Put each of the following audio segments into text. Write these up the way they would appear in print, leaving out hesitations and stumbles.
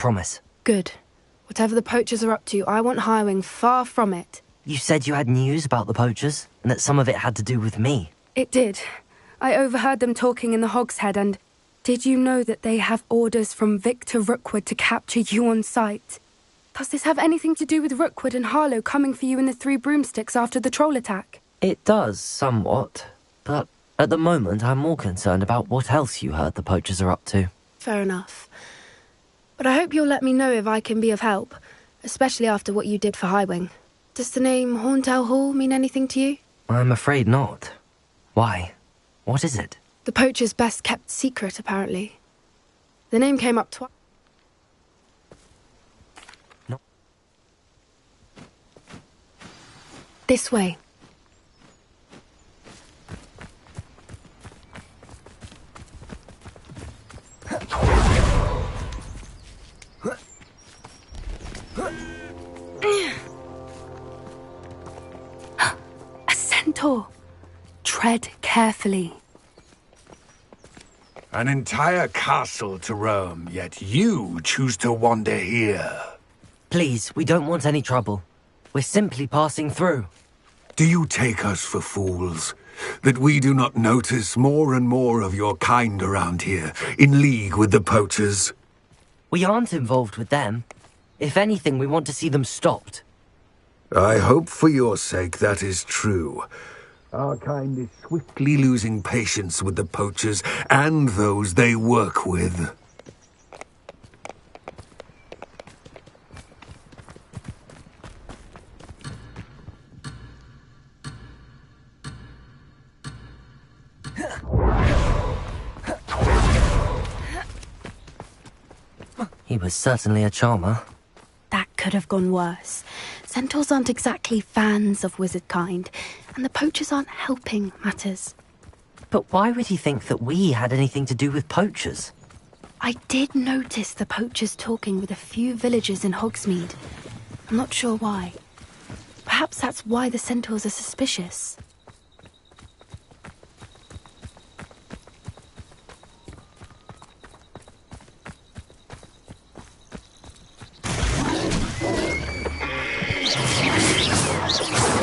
Promise. Good. Whatever the poachers are up to, I want Highwing far from it. You said you had news about the poachers, and that some of it had to do with me. It did. I overheard them talking in the Hogshead, and did you know that they have orders from Victor Rookwood to capture you on sight? Does this have anything to do with Rookwood and Harlow coming for you in the Three Broomsticks after the troll attack? It does, somewhat. But at the moment, I'm more concerned about what else you heard the poachers are up to. Fair enough. But I hope you'll let me know if I can be of help, especially after what you did for Highwing. Does the name Horntail Hall mean anything to you? I'm afraid not. Why? What is it? The poacher's best-kept secret, apparently. The name came up twice. No. This way. A centaur. Tread carefully. An entire castle to roam, yet you choose to wander here. Please, we don't want any trouble. We're simply passing through. Do you take us for fools? That we do not notice more and more of your kind around here, in league with the poachers? We aren't involved with them. If anything, we want to see them stopped. I hope for your sake that is true. Our kind is swiftly losing patience with the poachers and those they work with. He was certainly a charmer. That could have gone worse. Centaurs aren't exactly fans of wizard kind, and the poachers aren't helping matters. But why would he think that we had anything to do with poachers? I did notice the poachers talking with a few villagers in Hogsmeade. I'm not sure why. Perhaps that's why the centaurs are suspicious.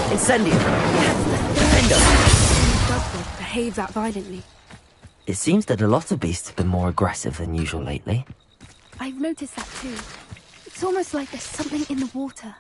Incendio! Does behave that violently? It seems that a lot of beasts have been more aggressive than usual lately. I've noticed that too. It's almost like there's something in the water.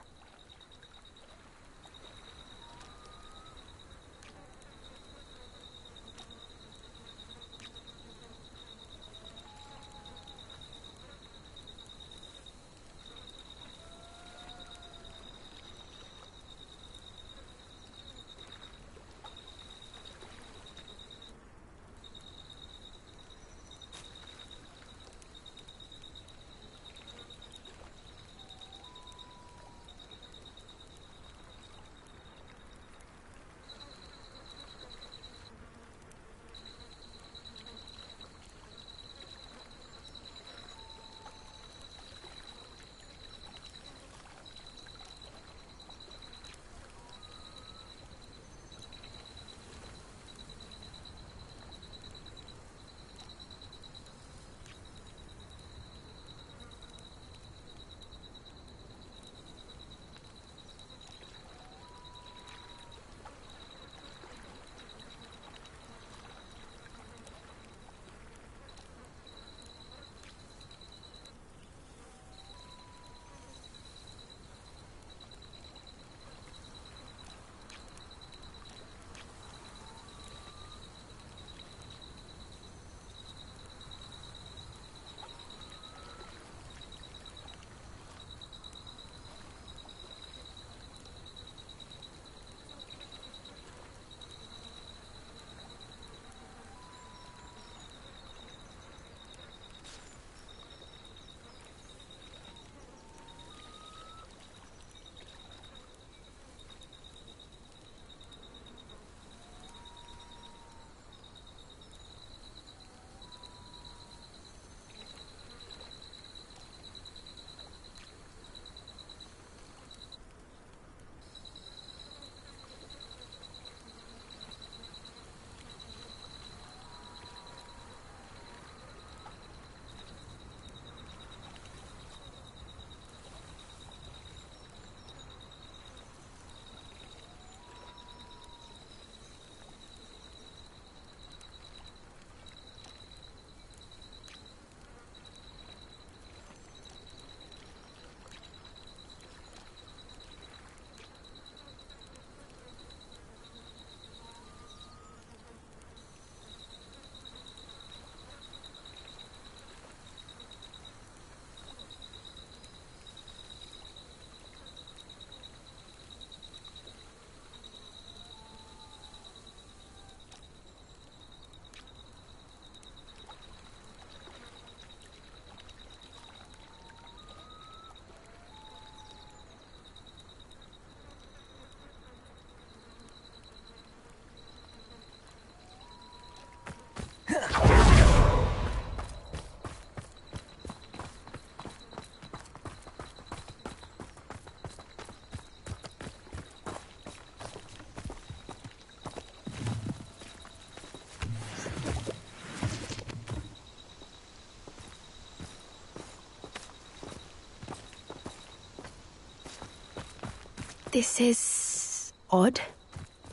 This is odd.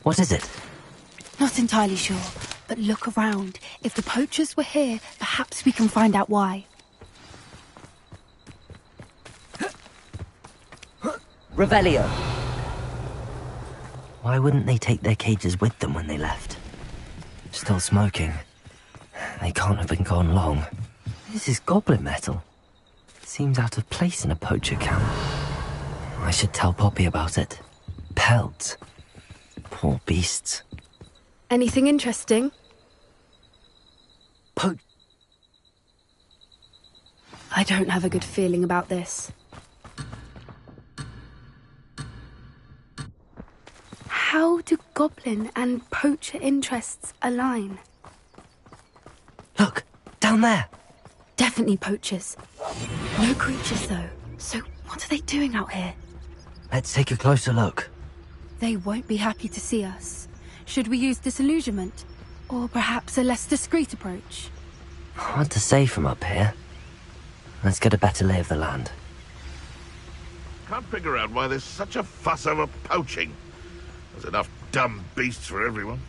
What is it? Not entirely sure, but look around. If the poachers were here, perhaps we can find out why. Revelio! Why wouldn't they take their cages with them when they left? Still smoking. They can't have been gone long. This is goblin metal. Seems out of place in a poacher camp. I should tell Poppy about it. Pelts. Poor beasts. Anything interesting? I don't have a good feeling about this. How do goblin and poacher interests align? Look, down there. Definitely poachers. No creatures, though. So what are they doing out here? Let's take a closer look. They won't be happy to see us. Should we use disillusionment? Or perhaps a less discreet approach? Hard to say from up here. Let's get a better lay of the land. Can't figure out why there's such a fuss over poaching. There's enough dumb beasts for everyone.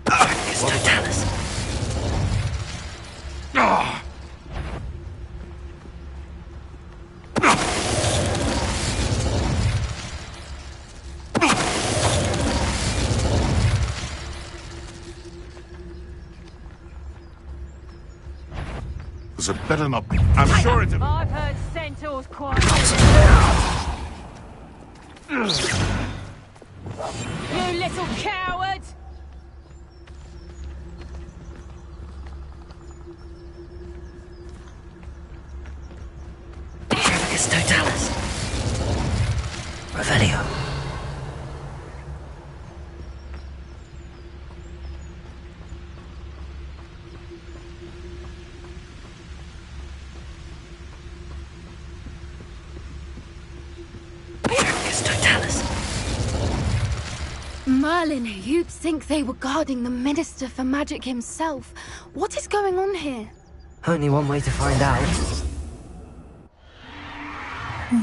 Totalis. So it better not be. I'm sure it's... I've heard centaurs quiet. You little coward! Trevicus Totalis. Revelio. Merlin, you'd think they were guarding the Minister for Magic himself. What is going on here? Only one way to find out.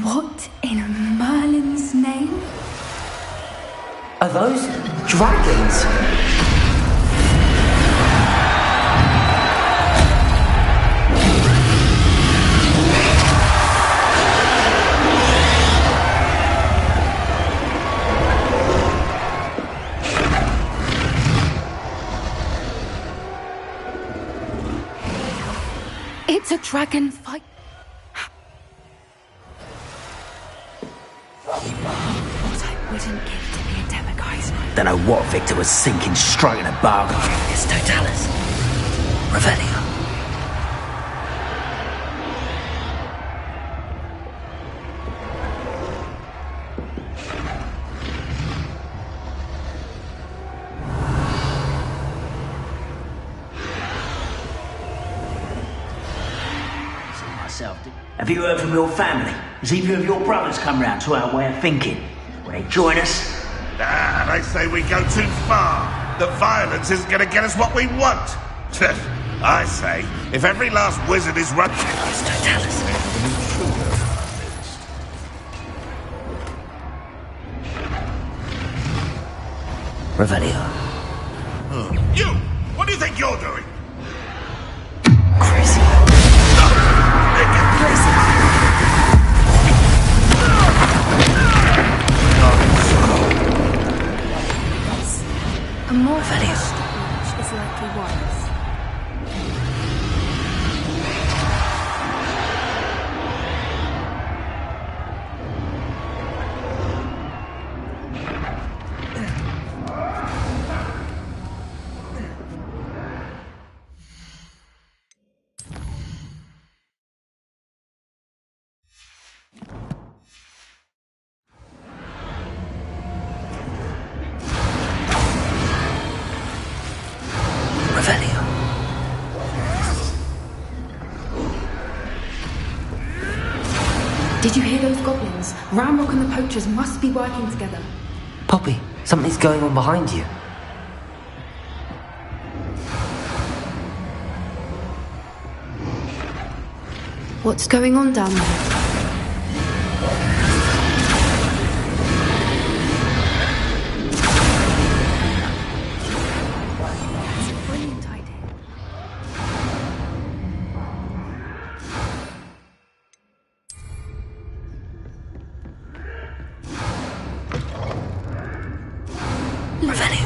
What in Merlin's name? Are those dragons? It's a dragon fight. What I wouldn't give to be a demigeyser. Don't know what Victor was sinking straight in a bargain. It's Totalis. Revelio. Have you heard from your family? Has either of your brothers come round to our way of thinking? Will they join us? Ah, they say we go too far. The violence isn't going to get us what we want. I say, if every last wizard is run... It's Totalis. Revelio. You! What do you think you're doing? Crazy. A more focused approach is likely wise. Revelio. Did you hear those goblins? Ramrock and the poachers must be working together. Poppy, something's going on behind you. What's going on down there?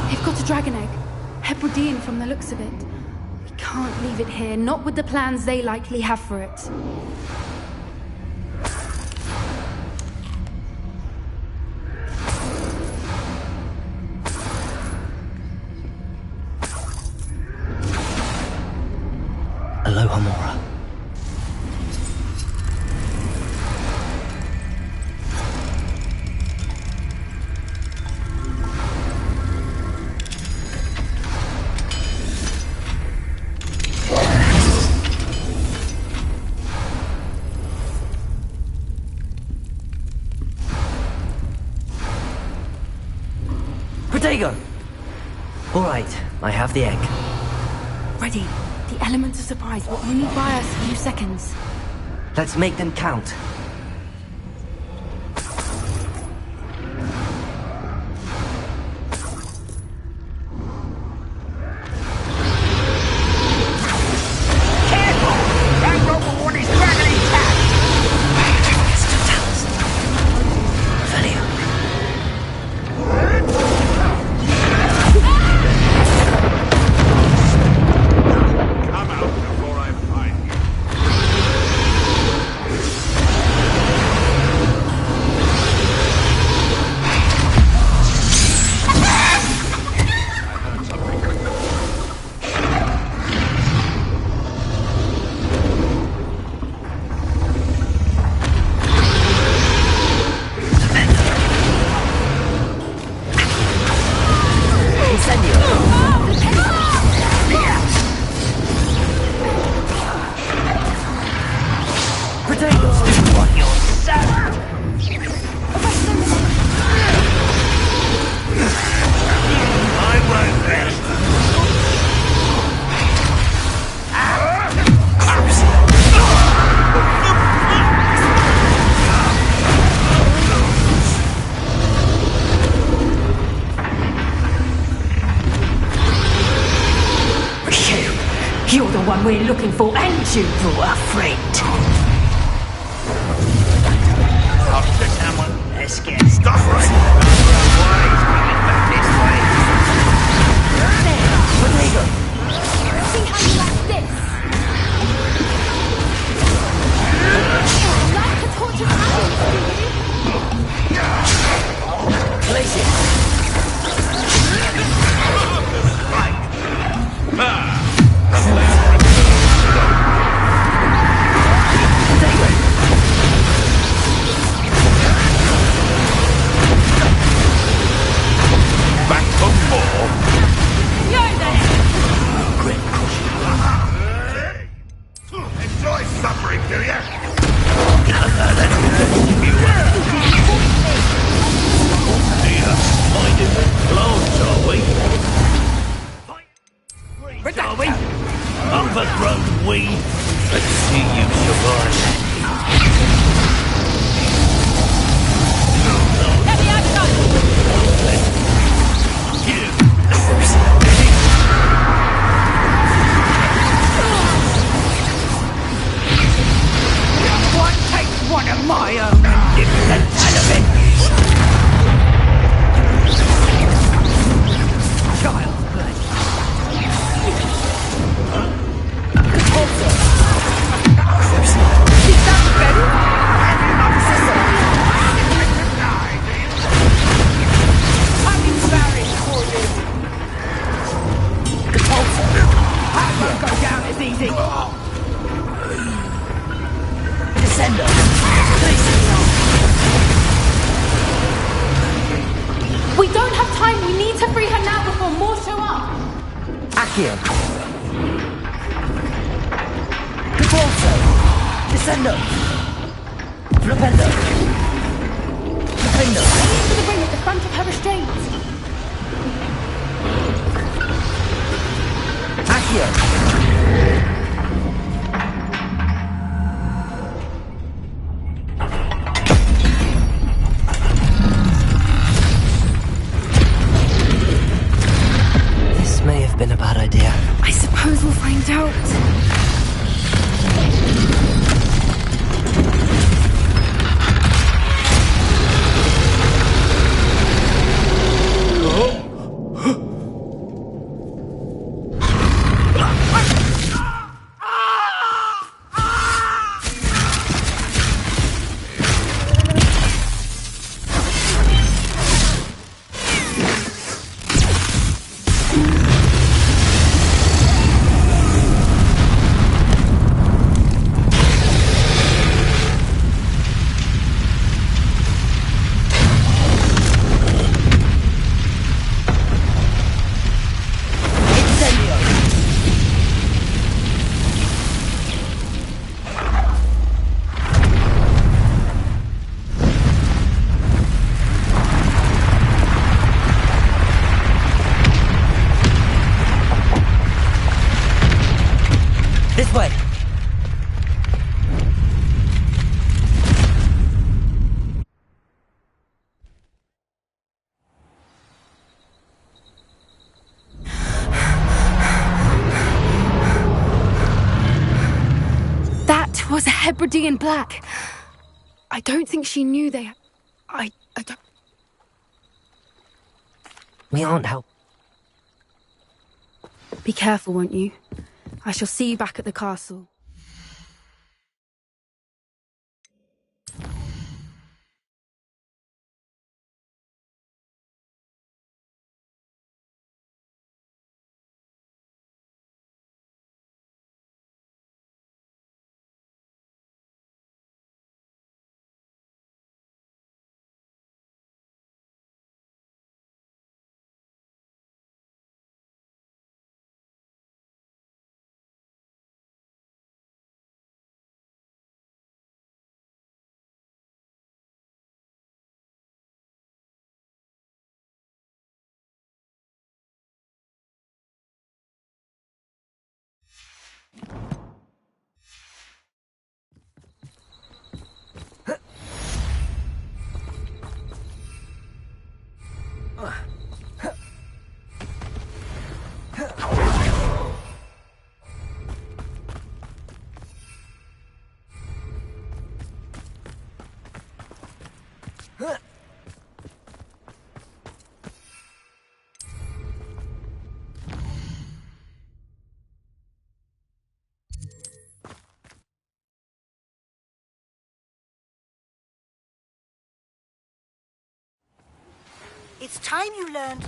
They've got a dragon egg. Hebridean from the looks of it. We can't leave it here, not with the plans they likely have for it. Aloha Mora. Protego! All right, I have the egg. Ready. The element of surprise will only buy us a few seconds. Let's make them count. You're the one we're looking for, and you brought a friend. After someone, let's get stuff right. Why he's coming back this way? There, Protego! See how you like this? Like a torch of arrows, do you? Place it! Back for more. You're there! Enjoy suffering, do ya? Minding plants, are we? Are we? Overgrown weed. Let's see you survive. Let me outside! One takes one of my own and dips the ton of it. We don't have time. We need to free her now before more show up. Accio! Devolso! Descendo! Flopendo! Flopendo! Aim for the ring at the front of her restraint. Accio! This may have been a bad idea. I suppose we'll find out. was a Hebridean black. I don't think she knew they... I don't... We aren't help. Be careful, won't you? I shall see you back at the castle. It's time you learned...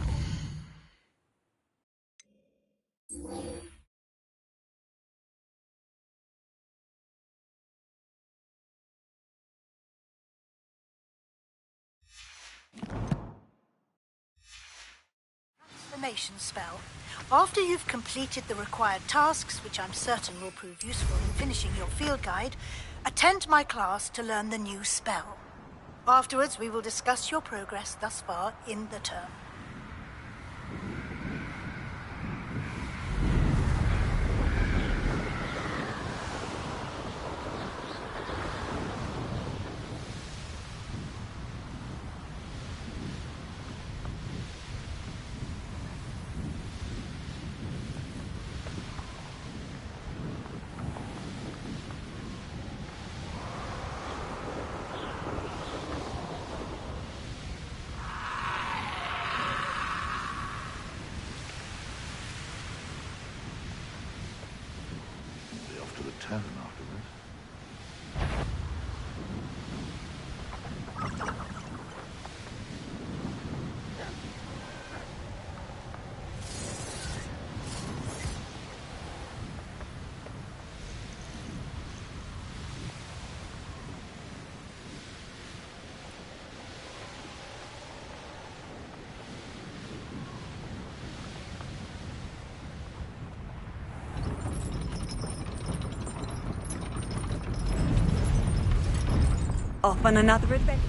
transformation spell. After you've completed the required tasks, which I'm certain will prove useful in finishing your field guide, attend my class to learn the new spell. Afterwards, we will discuss your progress thus far in the term. Tavern after this. Off on another adventure.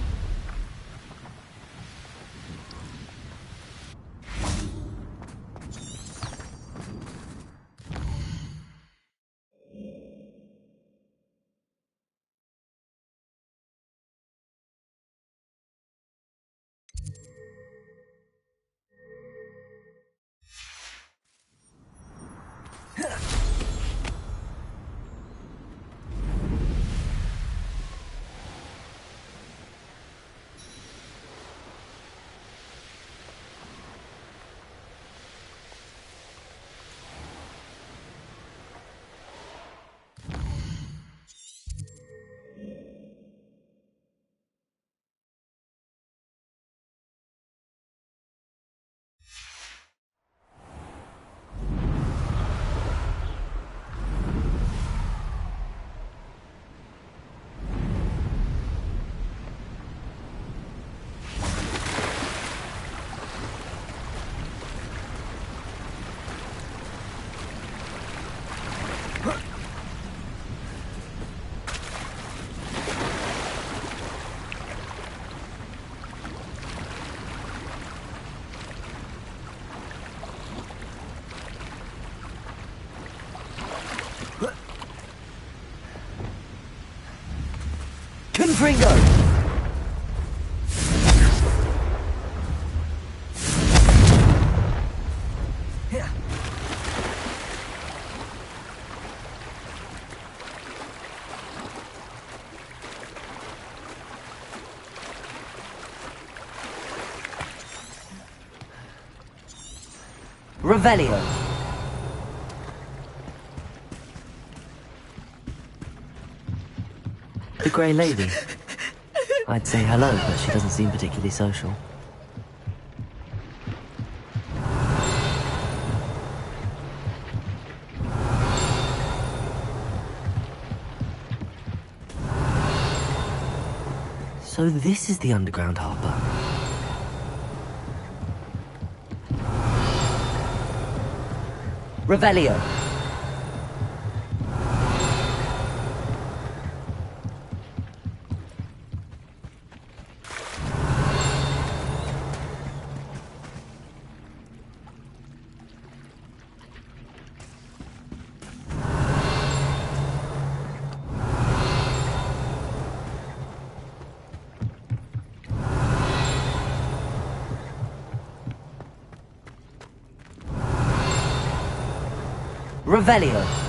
Confringo! Revelio. The Grey Lady. I'd say hello, but she doesn't seem particularly social. So this is the underground harbour. Revelio. Revelio.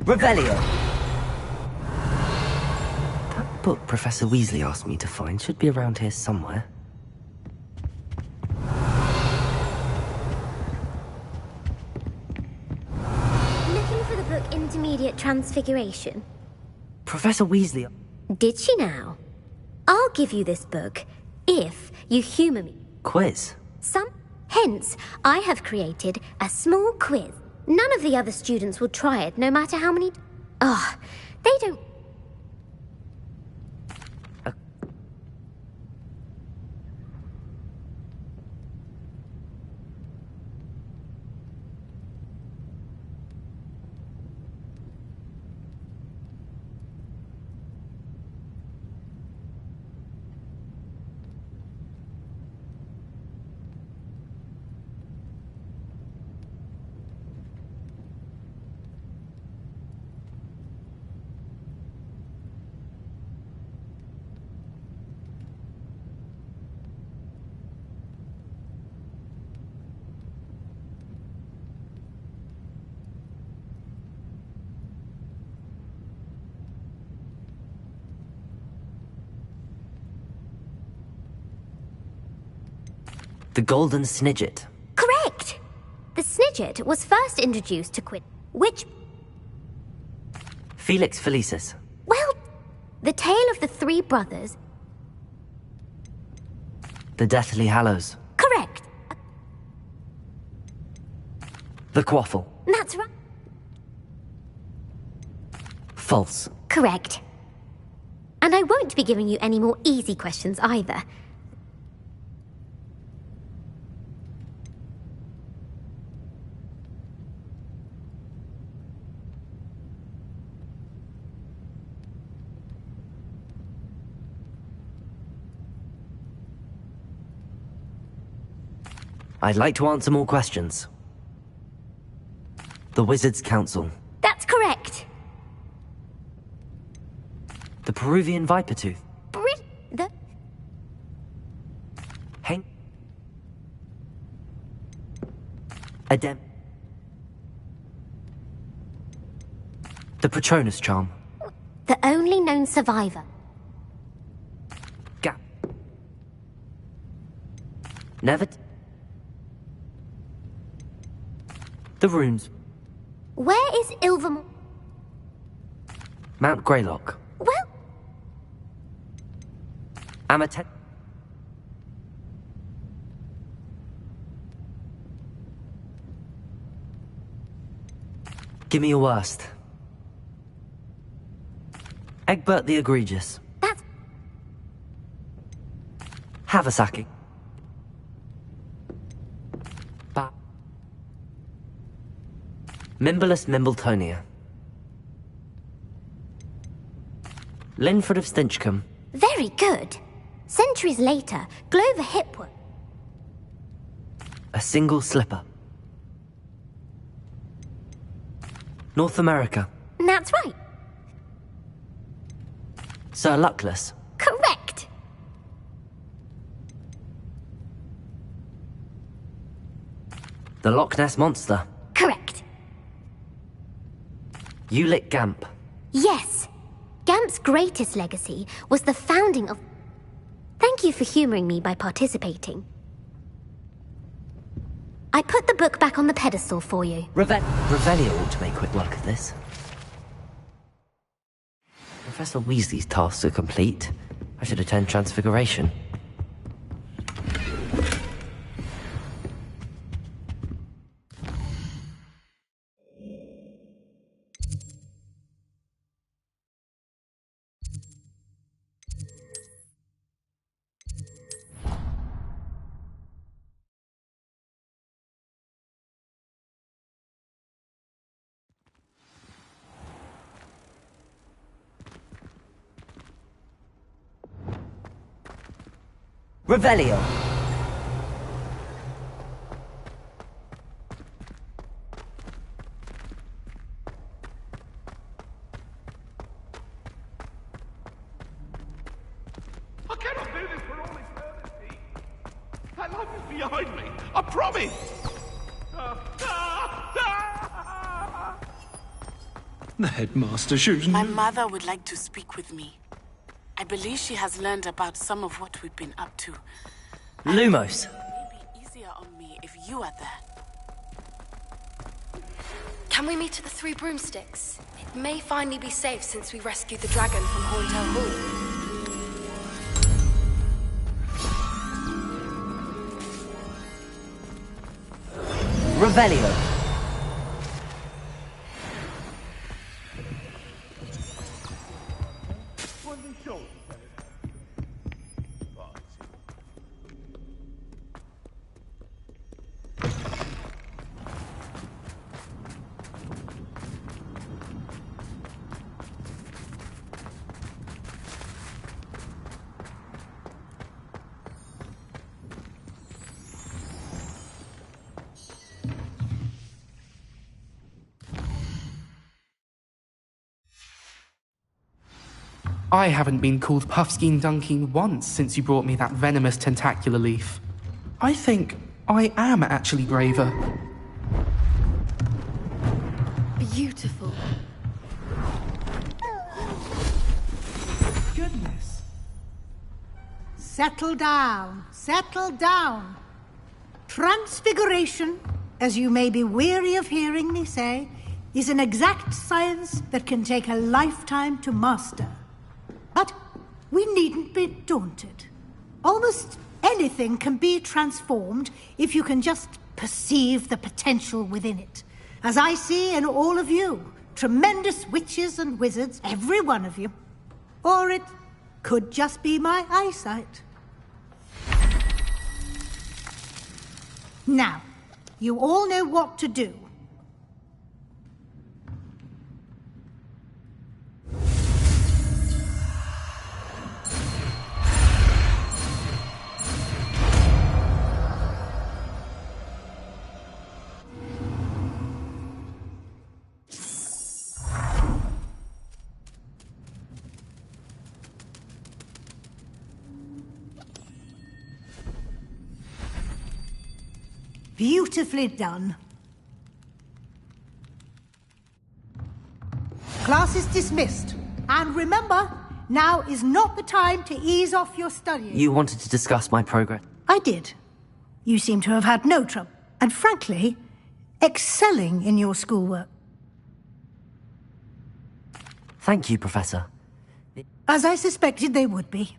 Revelio. That book Professor Weasley asked me to find should be around here somewhere. Looking for the book Intermediate Transfiguration? Professor Weasley... Did she now? I'll give you this book, if you humour me. Quiz? Hence, I have created a small quiz. None of the other students will try it, no matter how many... they don't... The Golden Snidget. Correct! The Snidget was first introduced to which... Felix Felicis. Well, the tale of the three brothers... The Deathly Hallows. Correct! The Quaffle. That's right. False. Correct. And I won't be giving you any more easy questions either. I'd like to answer more questions. The Wizards' Council. That's correct. The Peruvian Viper Tooth. The... Hank. Adem. The Patronus Charm. The only known survivor. Gap. Never. The Runes. Where is Ilvermorny? Mount Greylock. Well... Amatet. Give me your worst. Egbert the Egregious. That's... Havasaki. Mimbolus Mimbletonia. Linford of Stinchcombe. Very good. Centuries later, Glover Hipwood. A single slipper. North America. That's right. Sir Luckless. Correct. The Loch Ness Monster. Correct. Ulick Gamp. Yes. Gamp's greatest legacy was the founding of... Thank you for humouring me by participating. I put the book back on the pedestal for you. Revelio ought to make quick work of this. Professor Weasley's tasks are complete. I should attend Transfiguration. Revelio. I cannot do this for all eternity. That life is behind me. I promise. The headmaster shoots. My mother would like to speak with me. I believe she has learned about some of what we've been up to. Lumos. It may be easier on me if you are there. Can we meet at the Three Broomsticks? It may finally be safe since we rescued the dragon from Horntail Hall. Revelio. I haven't been called Puffskein Dunking once since you brought me that venomous tentacular leaf. I think I am actually braver. Beautiful. Goodness. Settle down. Settle down. Transfiguration, as you may be weary of hearing me say, is an exact science that can take a lifetime to master. But we needn't be daunted. Almost anything can be transformed if you can just perceive the potential within it. As I see in all of you, tremendous witches and wizards, every one of you. Or it could just be my eyesight. Now, you all know what to do. Beautifully done. Class is dismissed. And remember, now is not the time to ease off your studying. You wanted to discuss my progress? I did. You seem to have had no trouble. And frankly, excelling in your schoolwork. Thank you, Professor. As I suspected they would be.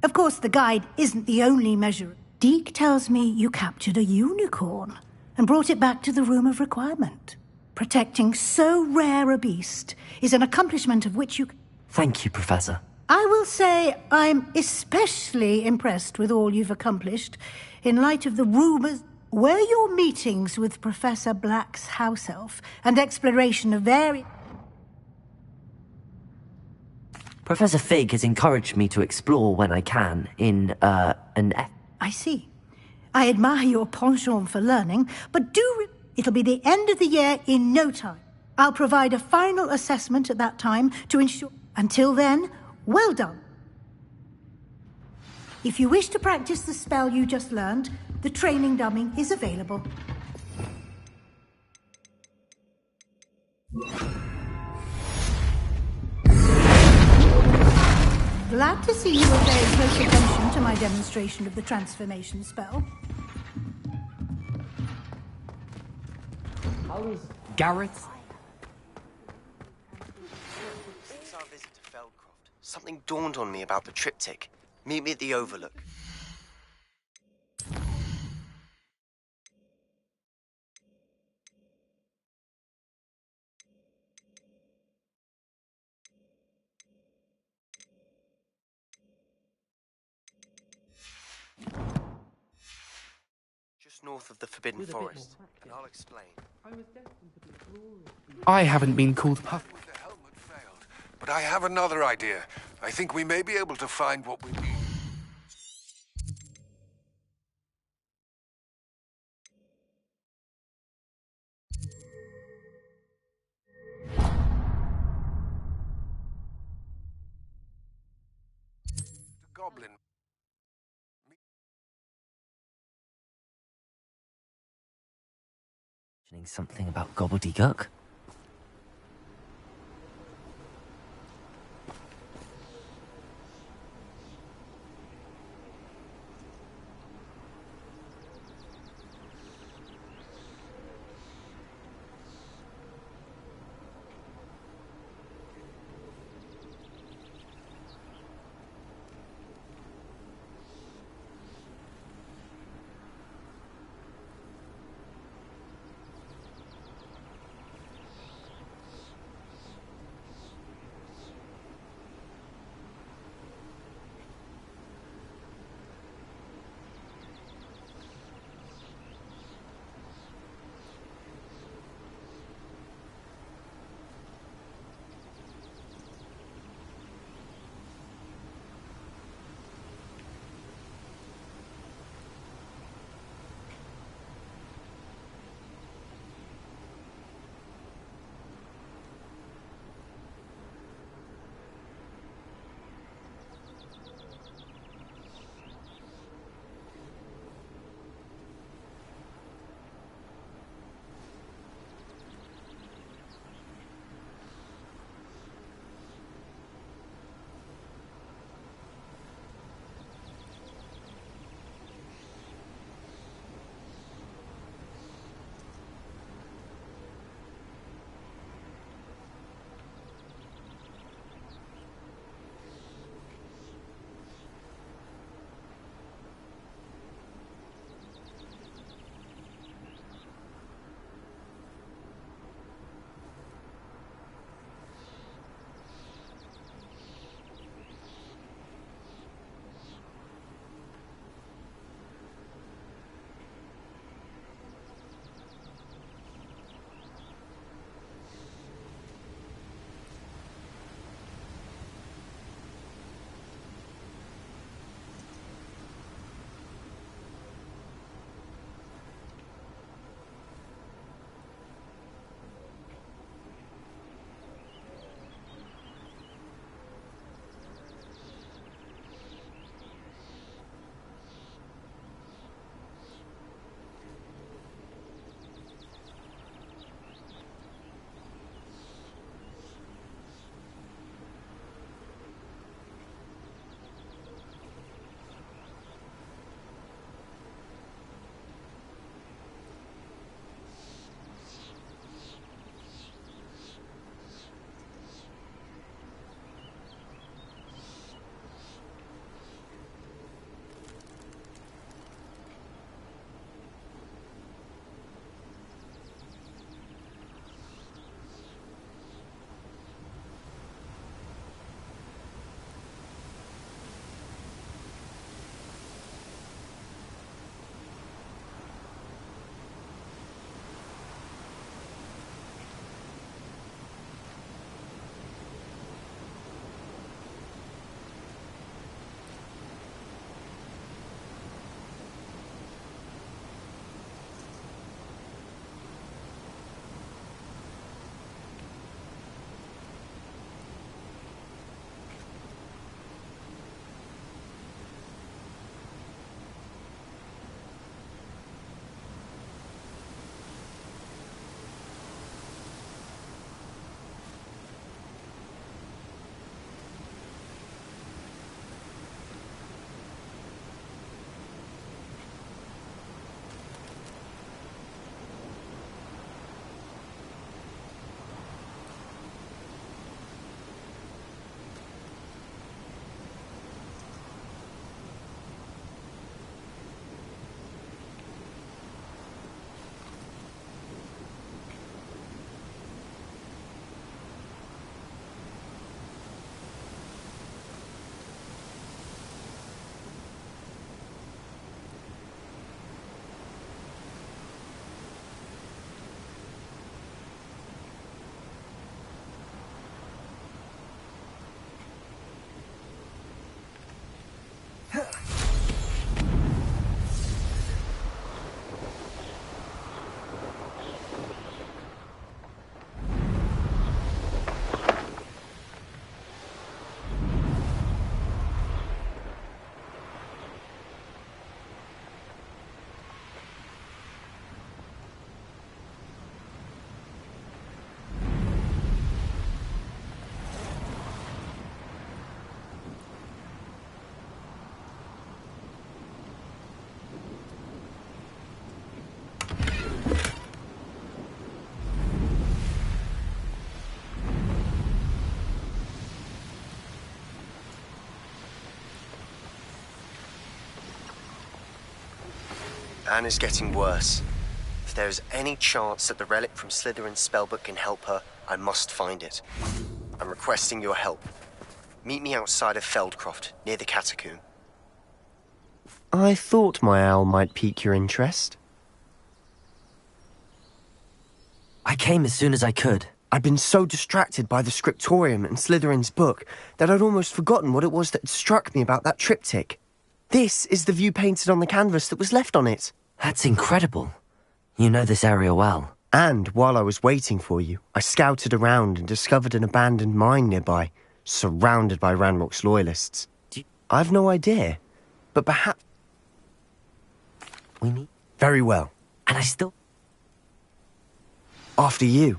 Of course, the guide isn't the only measure. Deke tells me you captured a unicorn and brought it back to the Room of Requirement. Protecting so rare a beast is an accomplishment of which you... Thank you, Professor. I will say I'm especially impressed with all you've accomplished in light of the rumours. Were your meetings with Professor Black's house elf and exploration of various... Professor Fig has encouraged me to explore when I can in, I see. I admire your penchant for learning, but it'll be the end of the year in no time. I'll provide a final assessment at that time to ensure... Until then, well done. If you wish to practice the spell you just learned, the training dummy is available. Glad to see you were paying close attention to my demonstration of the transformation spell. How is Gareth? Since our visit to Feldcroft, something dawned on me about the triptych. Meet me at the Overlook. Just north of the Forbidden Forest, and I'll explain. I haven't been called Puff. But I have another idea. I think we may be able to find what we need. The goblin. Something about gobbledygook? Anne is getting worse. If there is any chance that the relic from Slytherin's spellbook can help her, I must find it. I'm requesting your help. Meet me outside of Feldcroft, near the catacomb. I thought my owl might pique your interest. I came as soon as I could. I'd been so distracted by the scriptorium and Slytherin's book that I'd almost forgotten what it was that struck me about that triptych. This is the view painted on the canvas that was left on it. That's incredible. You know this area well. And while I was waiting for you, I scouted around and discovered an abandoned mine nearby, surrounded by Ranrock's loyalists. I've no idea, but perhaps... We need... Very well. And I still... After you.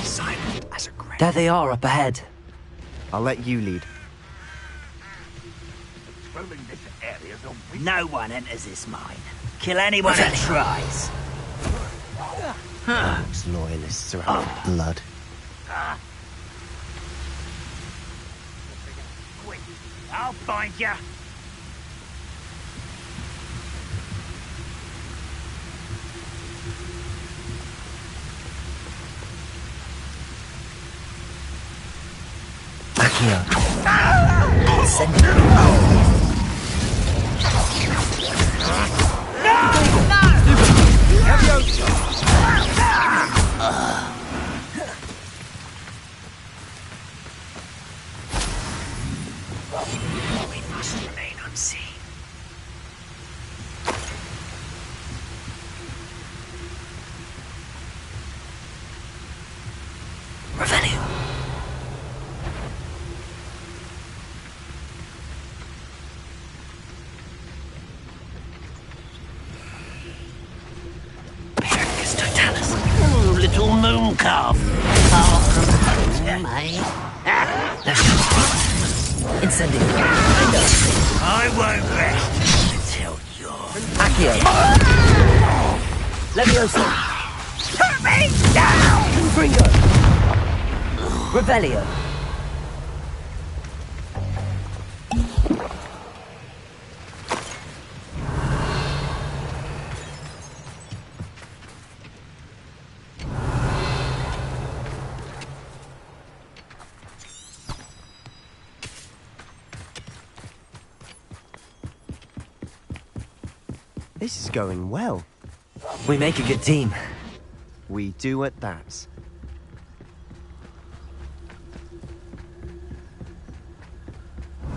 Silent as a grave. There they are, up ahead. I'll let you lead. No one enters this mine. Kill anyone who tries. Those loyalists are out of blood. Quick, I'll find you. Back here. Send We must remain unseen. Revelio. Little moon calf. Far from home, eh? Incendio. I won't rest until you're... Accio. Leviosa. Put me down! Confringo. Revelio. This is going well. We make a good team. We do at that.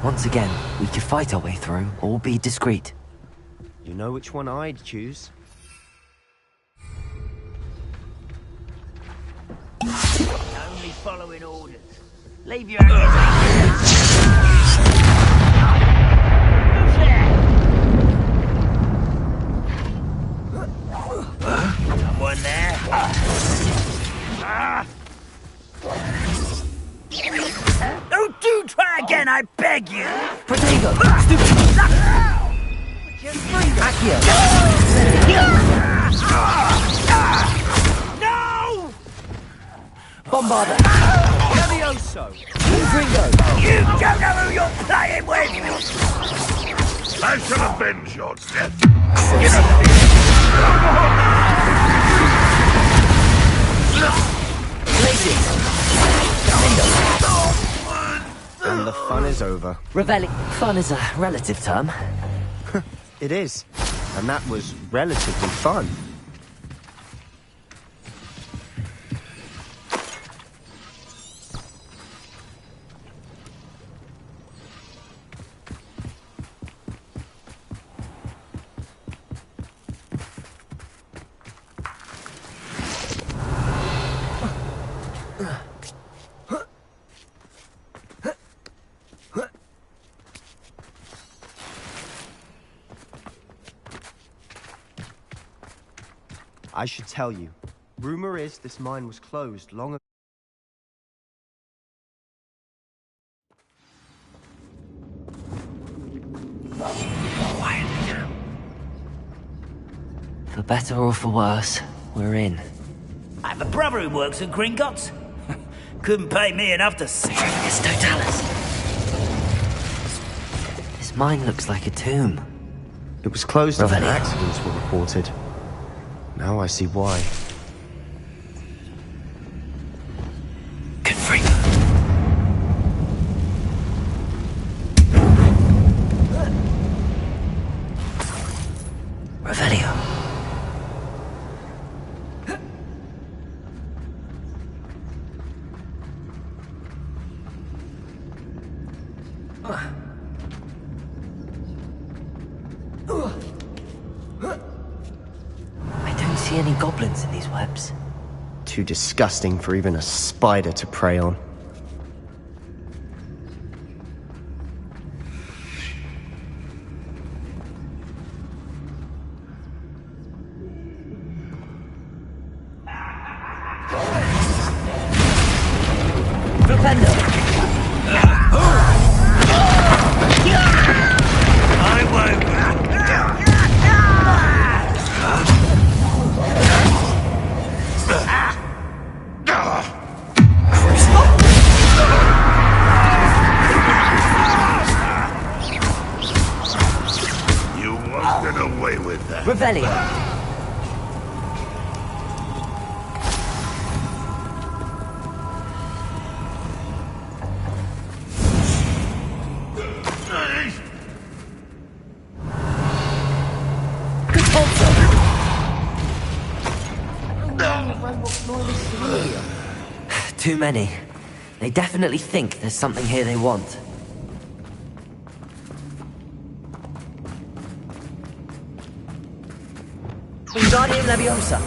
Once again, we could fight our way through, or be discreet. You know which one I'd choose. Only following orders. Leave your hands. Someone there? Don't do try again, I beg you! Protego! Stupid! Accio! No! Bombarda! Levioso! Confringo! You don't know who you're playing with! I shall avenge your death. And the fun is over. Revelli. Fun is a relative term. It is. And that was relatively fun. I should tell you. Rumor is this mine was closed long ago. Quietly now. better or for worse, we're in. I have a brother who works at Gringotts. Couldn't pay me enough to... It's Totalis. This mine looks like a tomb. It was closed after Revelio. accidents were reported. Now I see why. Confringo. Revelio. I don't see any goblins in these webs. Too disgusting for even a spider to prey on. Revelio. Too many. They definitely think there's something here they want. Wingardium Leviosa.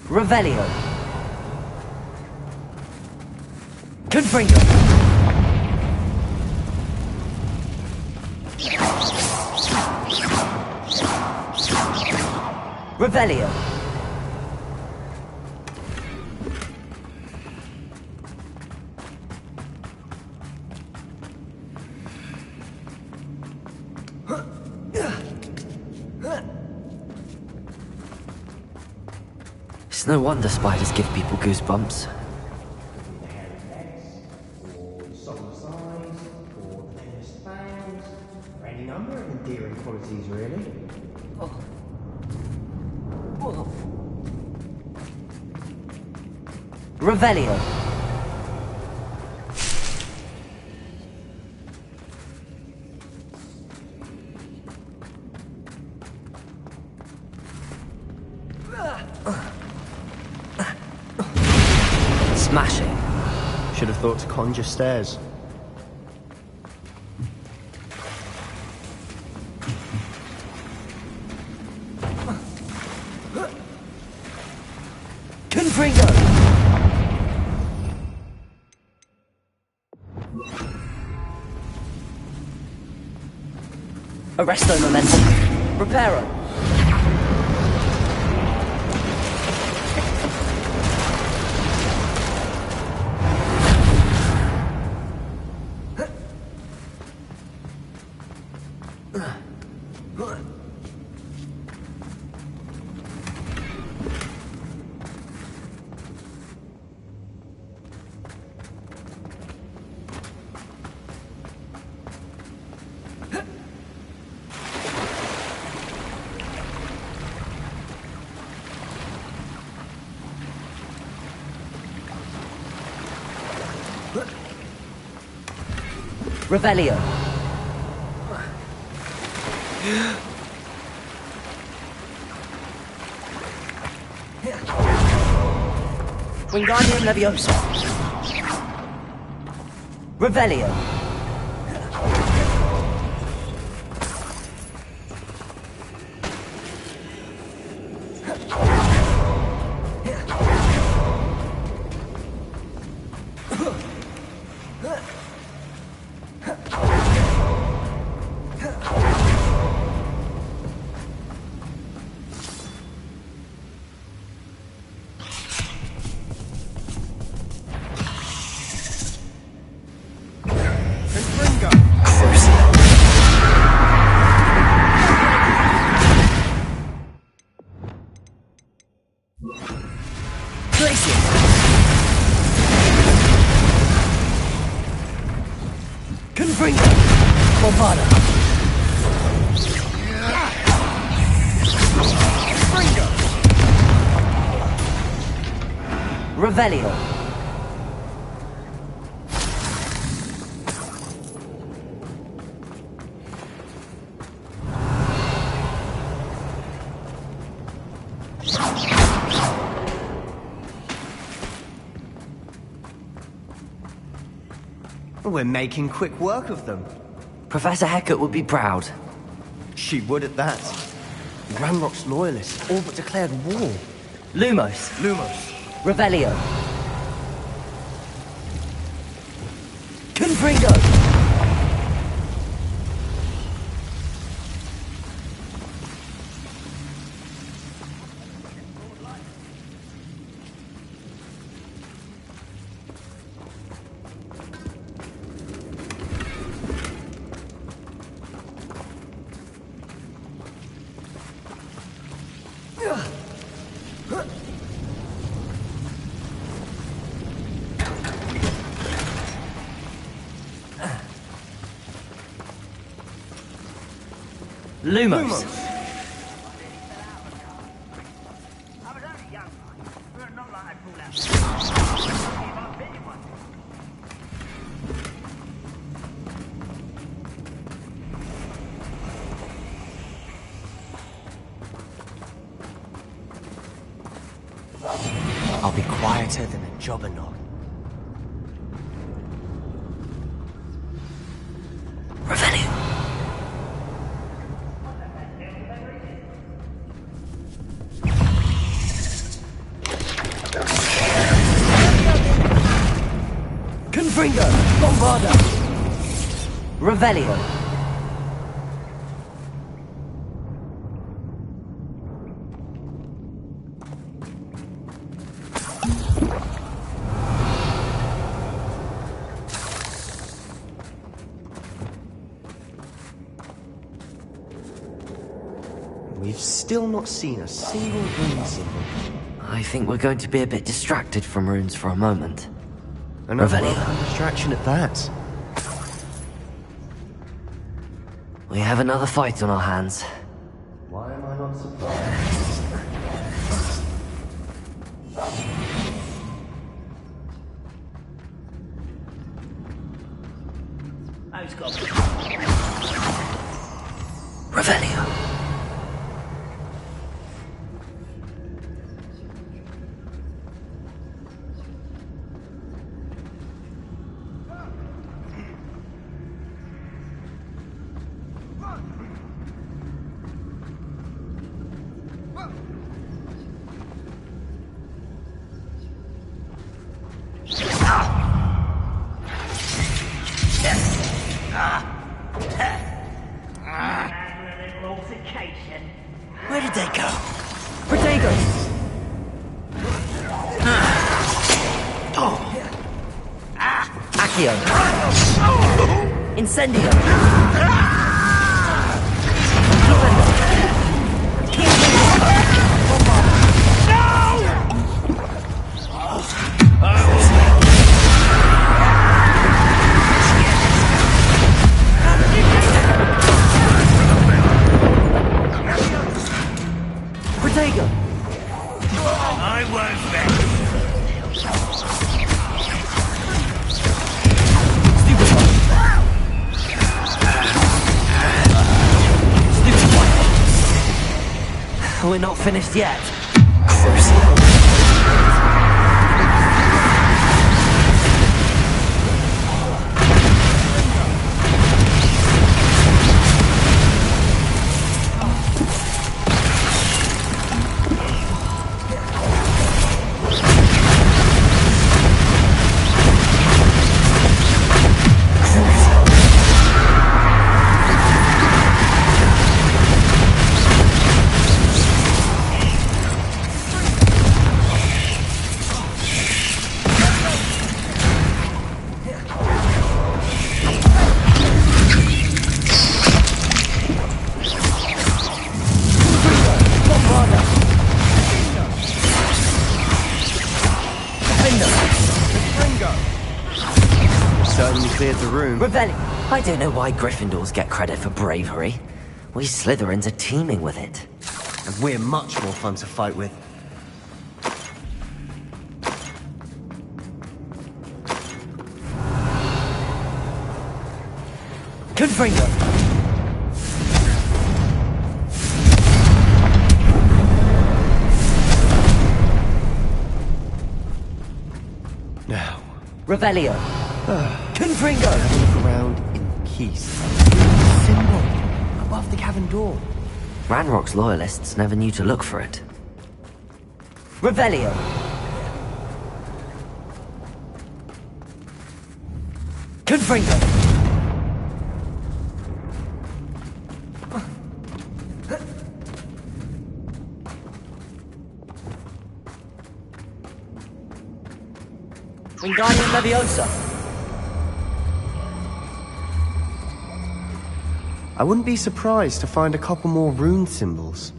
Revelio. Confringo. Revelio. It's no wonder spiders give people goosebumps. Any number of endearing qualities, really. Revelio. Smashing. Should have thought to conjure stairs. Confringo. Arresto momentum. Reparo. Revelio. Wingardium Leviosa. Revelio. Revelio. We're making quick work of them. Professor Hecat would be proud. She would at that. Ranrock's loyalists all but declared war. Lumos. Revelio. Confringo! Lumos. I'll be quieter than a jobberknock. Revelio. Confringo. Bombarda. Revelio. We've still not seen a single rune symbol. I think we're going to be a bit distracted from runes for a moment. Another Revelio. welcome distraction at that. We have another fight on our hands. Why am I not surprised? Who's got Revelio. Where did they go? Protego. Accio. Incendio. Protego. I won't bet. We're not finished yet. certainly cleared the room. Revelli, I don't know why Gryffindors get credit for bravery. We Slytherins are teeming with it. And we're much more fun to fight with. Confringo! Now. Revelio! Confringo! Have a look around in peace. Symbol above the cavern door. Ranrock's loyalists never knew to look for it. Revelio! Confringo! Wingardium Leviosa! I wouldn't be surprised to find a couple more rune symbols.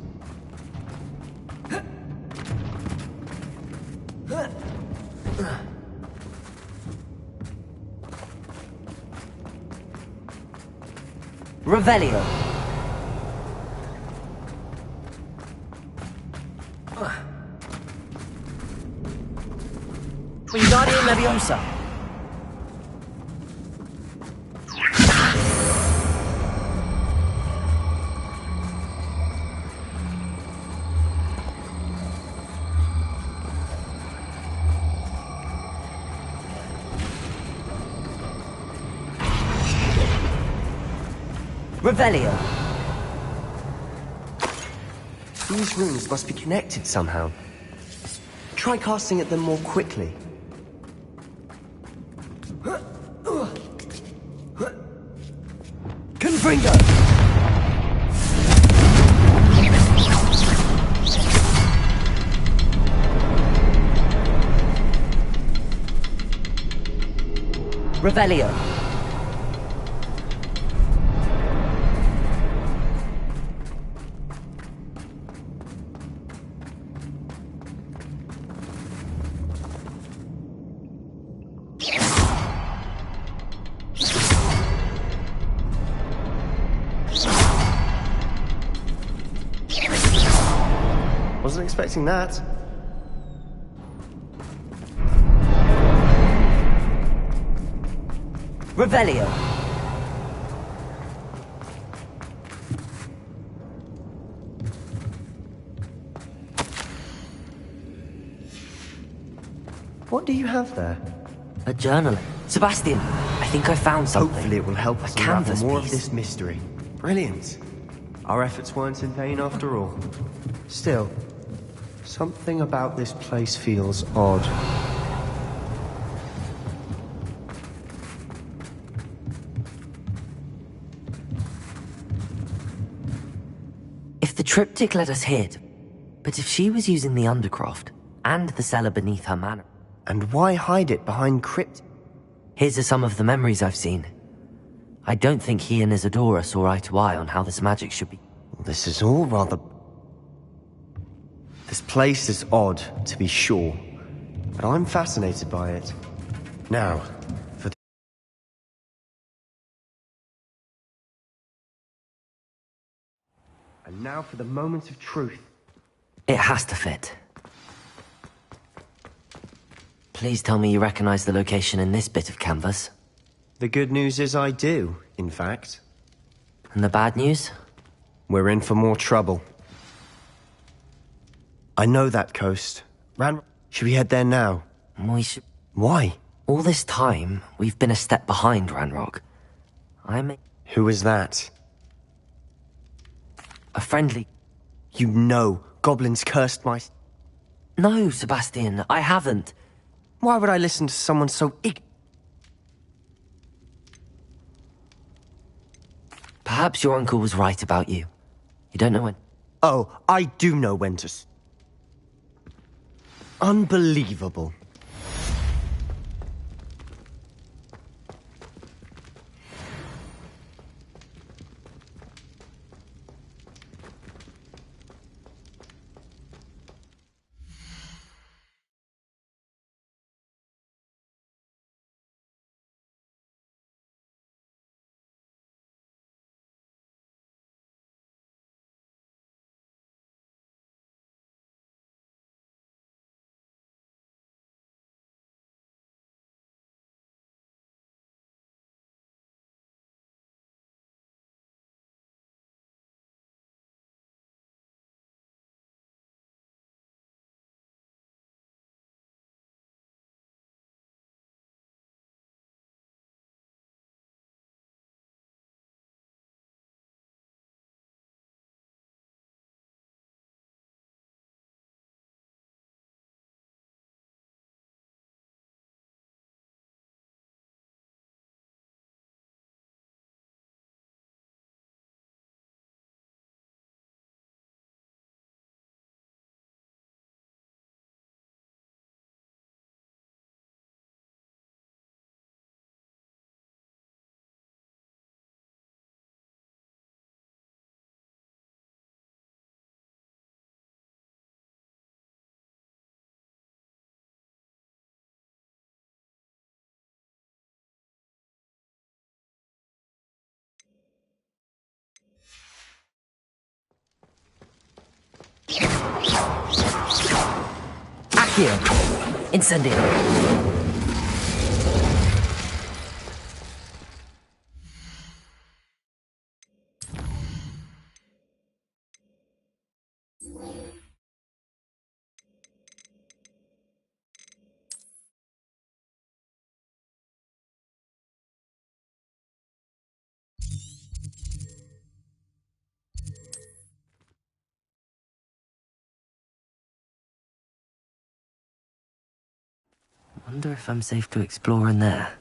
Revelio! Wingardium Leviosa! Revelio! These runes must be connected somehow. Try casting at them more quickly. Confringo! Revelio! Wasn't expecting that. Revelio! What do you have there? A journal. Sebastian, I think I found something. Hopefully it will help us unravel canvas more piece. of this mystery. Brilliant. Our efforts weren't in vain after all. Still, something about this place feels odd. If the triptych let us hid, but if she was using the Undercroft and the cellar beneath her manor... And why hide it behind crypt? Here's are some of the memories I've seen. I don't think he and Isadora saw eye to eye on how this magic should be. This is all rather... This place is odd, to be sure, but I'm fascinated by it. Now, for the... And now for the moment of truth. It has to fit. Please tell me you recognize the location in this bit of canvas. The good news is I do, in fact. And the bad news? We're in for more trouble. I know that coast. Should we head there now? We should... Why? All this time, we've been a step behind Ranrock. Who is that? A friendly... You know, goblins cursed my... No, Sebastian, I haven't. Why would I listen to someone so Perhaps your uncle was right about you. You don't know when... Oh, I do know when to... Unbelievable. Here. Incendio. Wonder if I'm safe to explore in there.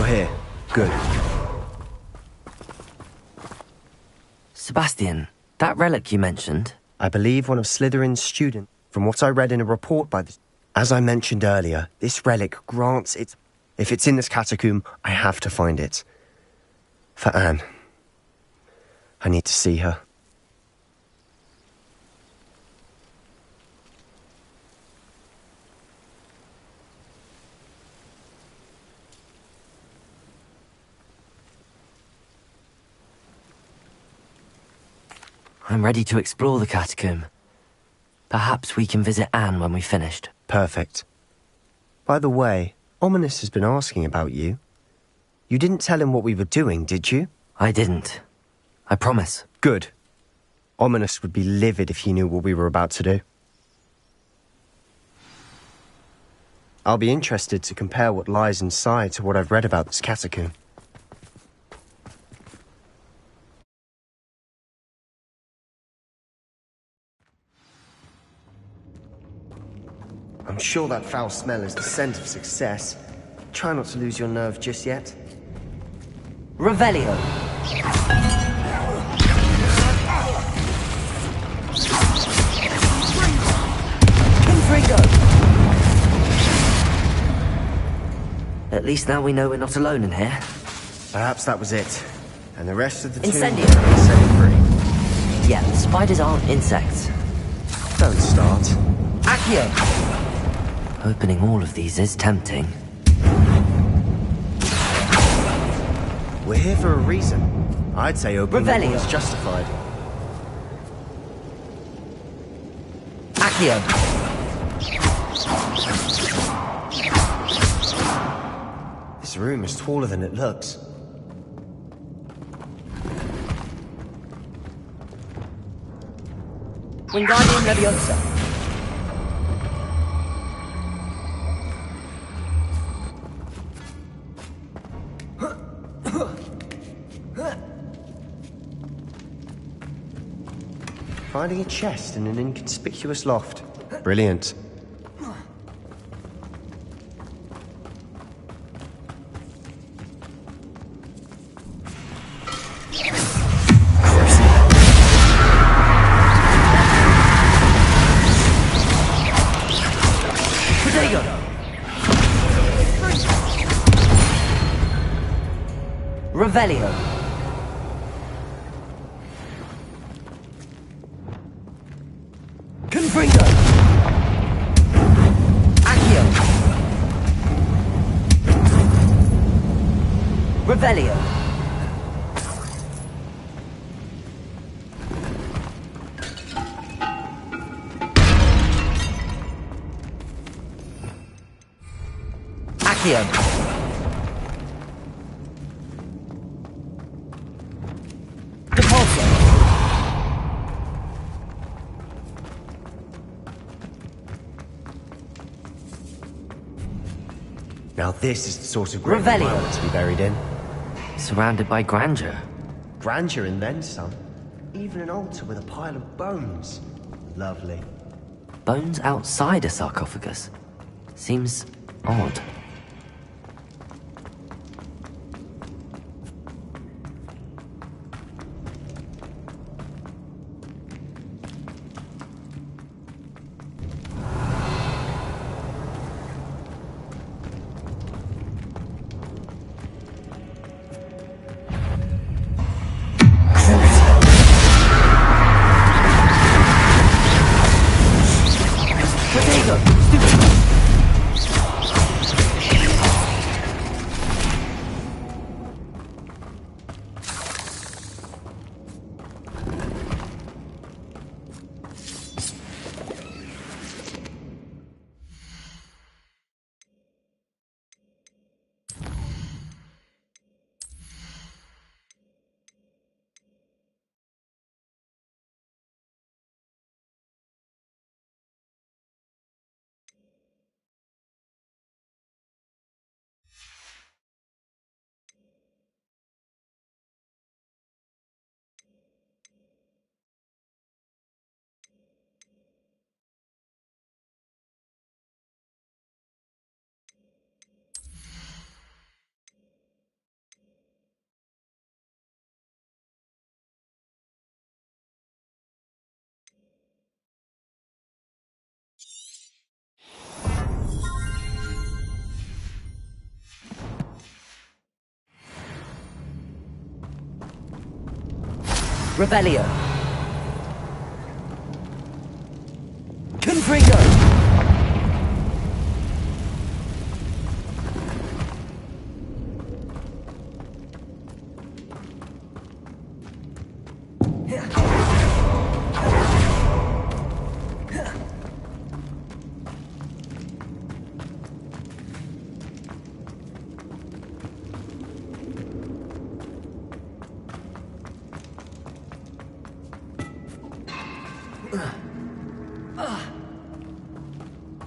You're here. Good. Sebastian, that relic you mentioned... I believe one of Slytherin's students, from what I read in a report by the... As I mentioned earlier, this relic grants its... If it's in this catacomb, I have to find it. For Anne. I need to see her. I'm ready to explore the catacomb. Perhaps we can visit Anne when we've finished. Perfect. By the way, Ominous has been asking about you. You didn't tell him what we were doing, did you? I didn't. I promise. Good. Ominous would be livid if he knew what we were about to do. I'll be interested to compare what lies inside to what I've read about this catacomb. I'm sure that foul smell is the scent of success. Try not to lose your nerve just yet. Revelio. Confringo. At least now we know we're not alone in here. Perhaps that was it. And the rest of the Incendio. Set free. Yeah, spiders aren't insects. Don't start. Accio. Opening all of these is tempting. We're here for a reason. I'd say opening them is justified. Accio. This room is taller than it looks. Wingardium Leviosa. Finding a chest in an inconspicuous loft. Brilliant. Revelio. Confringo. Accio. Revelio. Accio. Now this is the sort of grave I want to be buried in. Surrounded by grandeur. Grandeur and then some. Even an altar with a pile of bones. Lovely. Bones outside a sarcophagus? Seems odd. Rebellio. Confringo.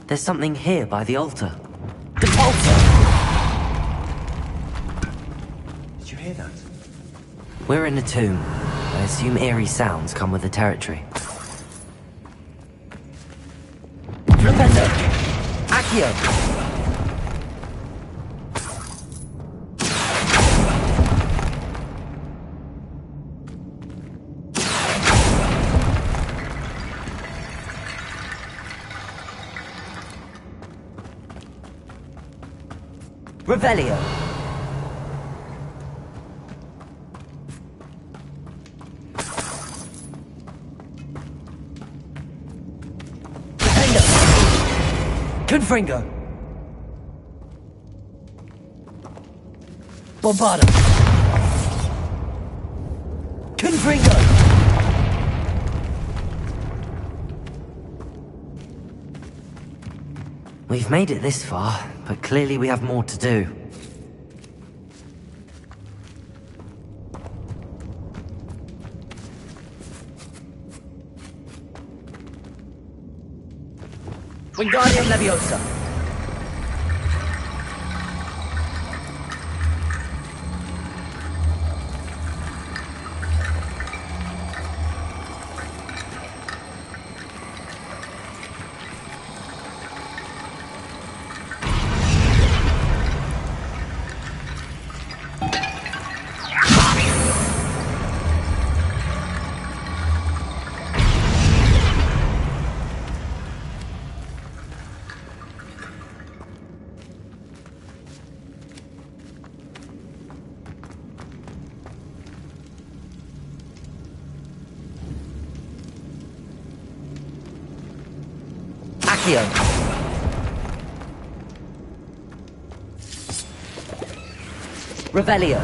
There's something here by the altar. The altar! Did you hear that? We're in a tomb. I assume eerie sounds come with the territory. Professor! Accio! Revelio. Confringo. Bombardo. Confringo. We've made it this far, but clearly we have more to do. Wingardium Leviosa. Accio. Revelio.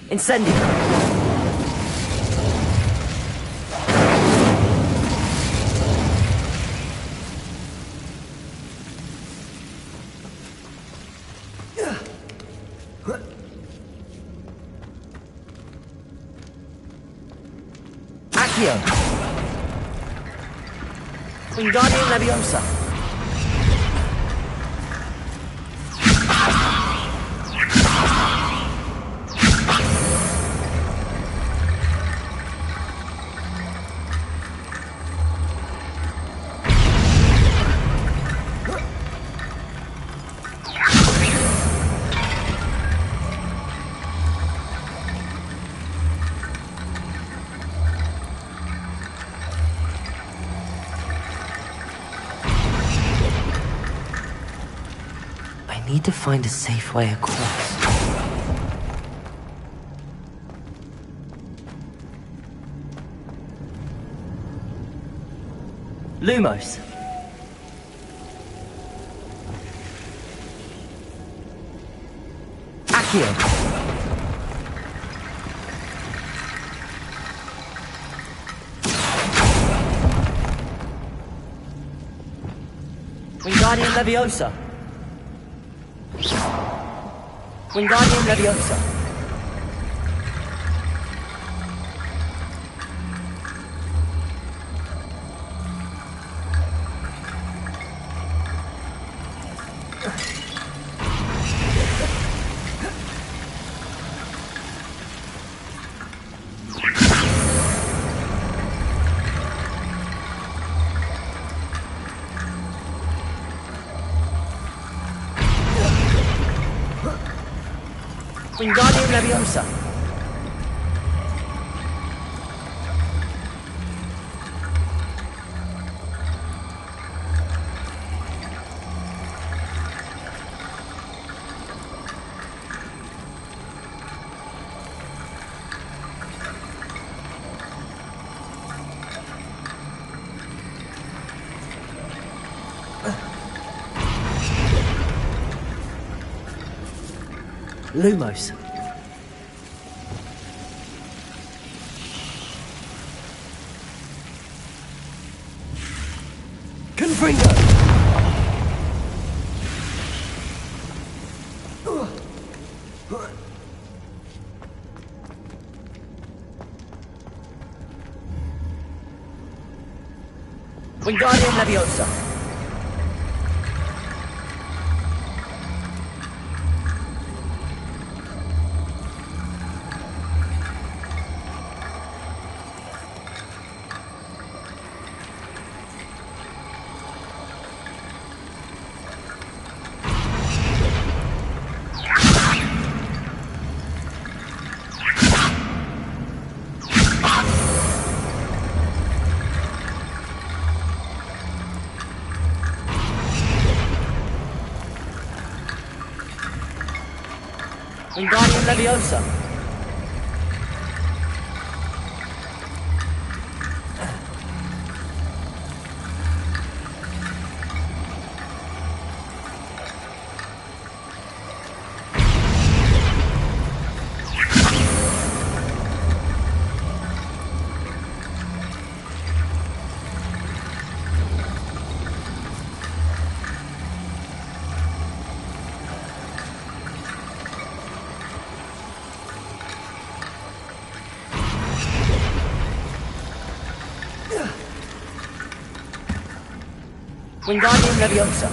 Incendio. Accio. Wingardium Leviosa. I need to find a safe way across. Lumos. Accio. Wingardium Leviosa. Wingardium Leviosa. Wingardium Leviosa. Lumos. Confringo! Wingardium Leviosa. Wingardium Leviosa. Wingardium Leviosa.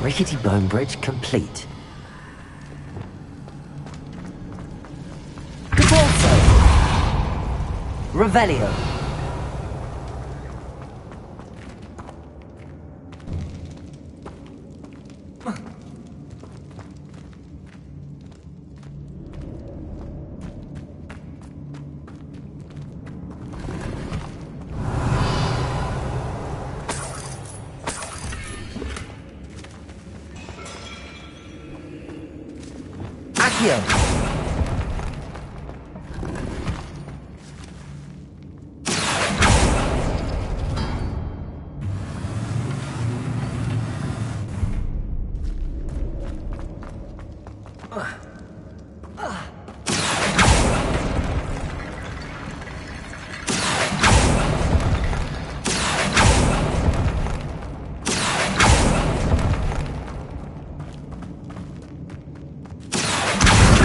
Rickety bone bridge complete. Revelio. Accio.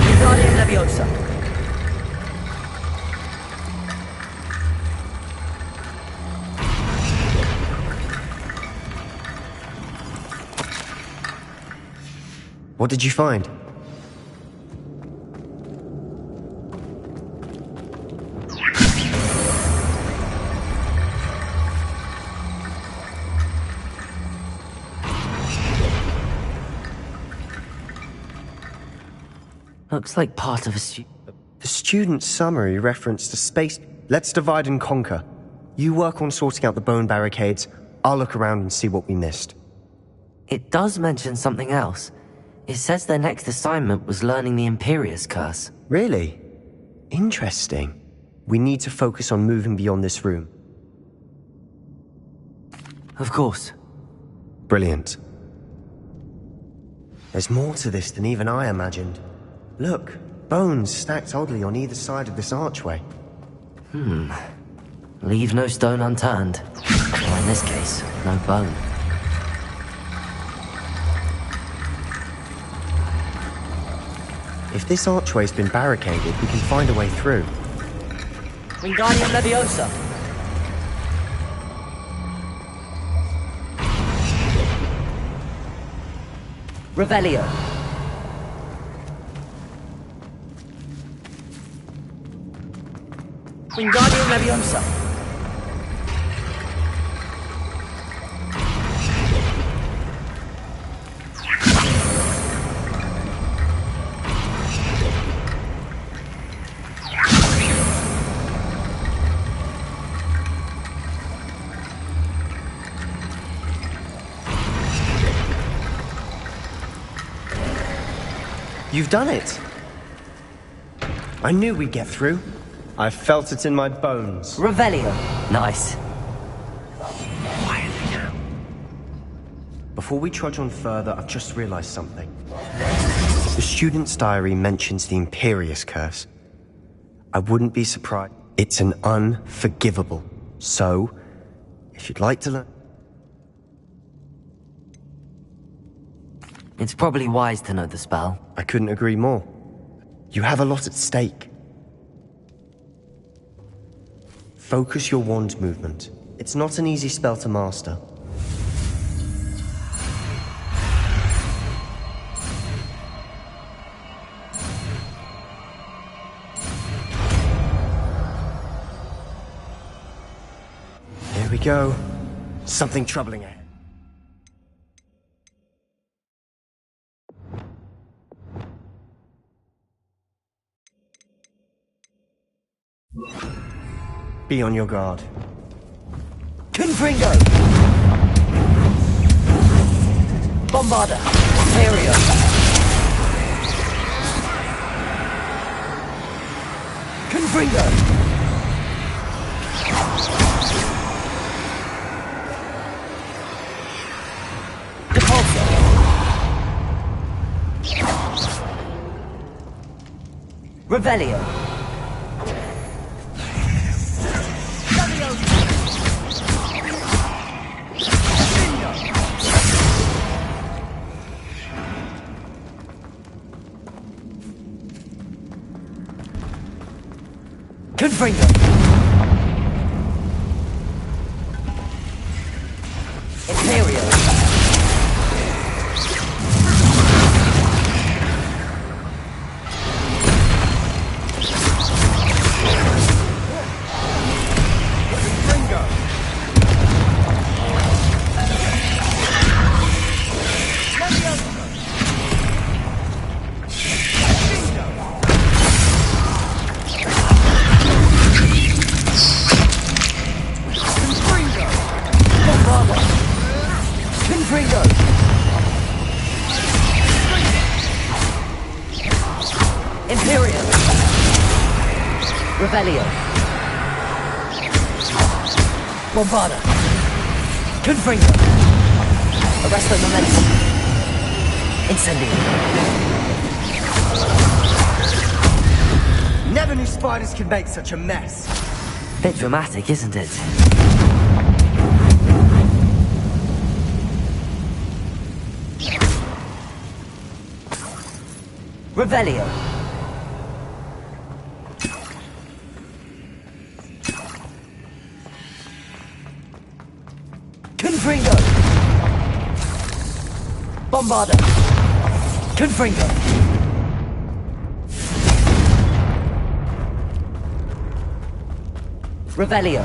Wingardium Leviosa. What did you find? Looks like part of a The student's summary referenced a space. Let's divide and conquer. You work on sorting out the bone barricades. I'll look around and see what we missed. It does mention something else. It says their next assignment was learning the Imperius Curse. Really? Interesting. We need to focus on moving beyond this room. Of course. Brilliant. There's more to this than even I imagined. Look, bones stacked oddly on either side of this archway. Leave no stone unturned. Or in this case, no bone. If this archway's been barricaded, we can find a way through. Wingardium Leviosa. Revelio. Wingardium Leviosa. You've done it! I knew we'd get through. I felt it in my bones. Revelio. Nice. Quietly now. Before we trudge on further, I've just realized something. The student's diary mentions the Imperious Curse. I wouldn't be surprised. It's an unforgivable. So, if you'd like to learn... It's probably wise to know the spell. I couldn't agree more. You have a lot at stake. Focus your wand movement. It's not an easy spell to master. Here we go. Something troubling ahead. Be on your guard. Confringo! Bombarda! Imperio! Confringo! Depulso! Revelio! Confringo! Imperio! Revelio. Bombarda. Confringo. Arresto momentum. Incendio. Never knew spiders could make such a mess. Bit dramatic, isn't it? Revelio. Confringo. Bombarda. Confringo. Revelio.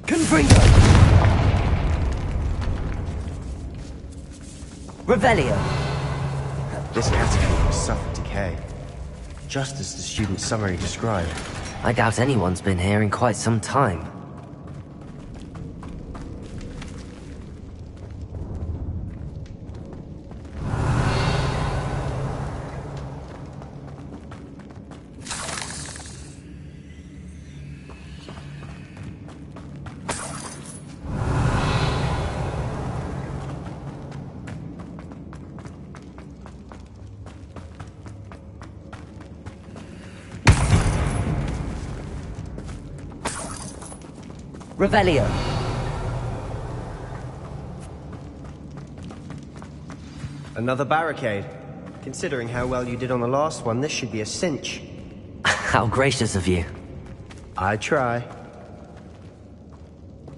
Confringo. Revelio. This catacomb has suffered decay, just as the student's summary described. I doubt anyone's been here in quite some time. Revelio. Another barricade. Considering how well you did on the last one, this should be a cinch. How gracious of you. I try.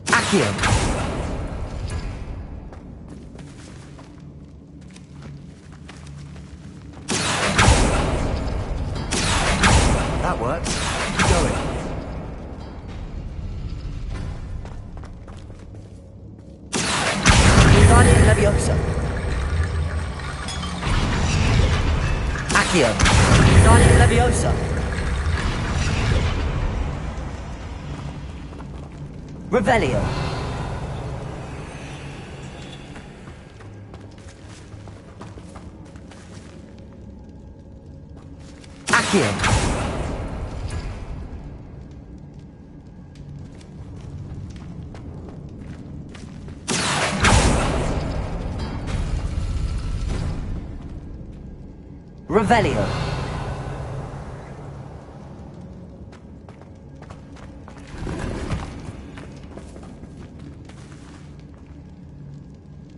Accio. That works. Keep going. Guardian Leviosa. Accio. Guardian Leviosa. Revelio. Accio. Revelio.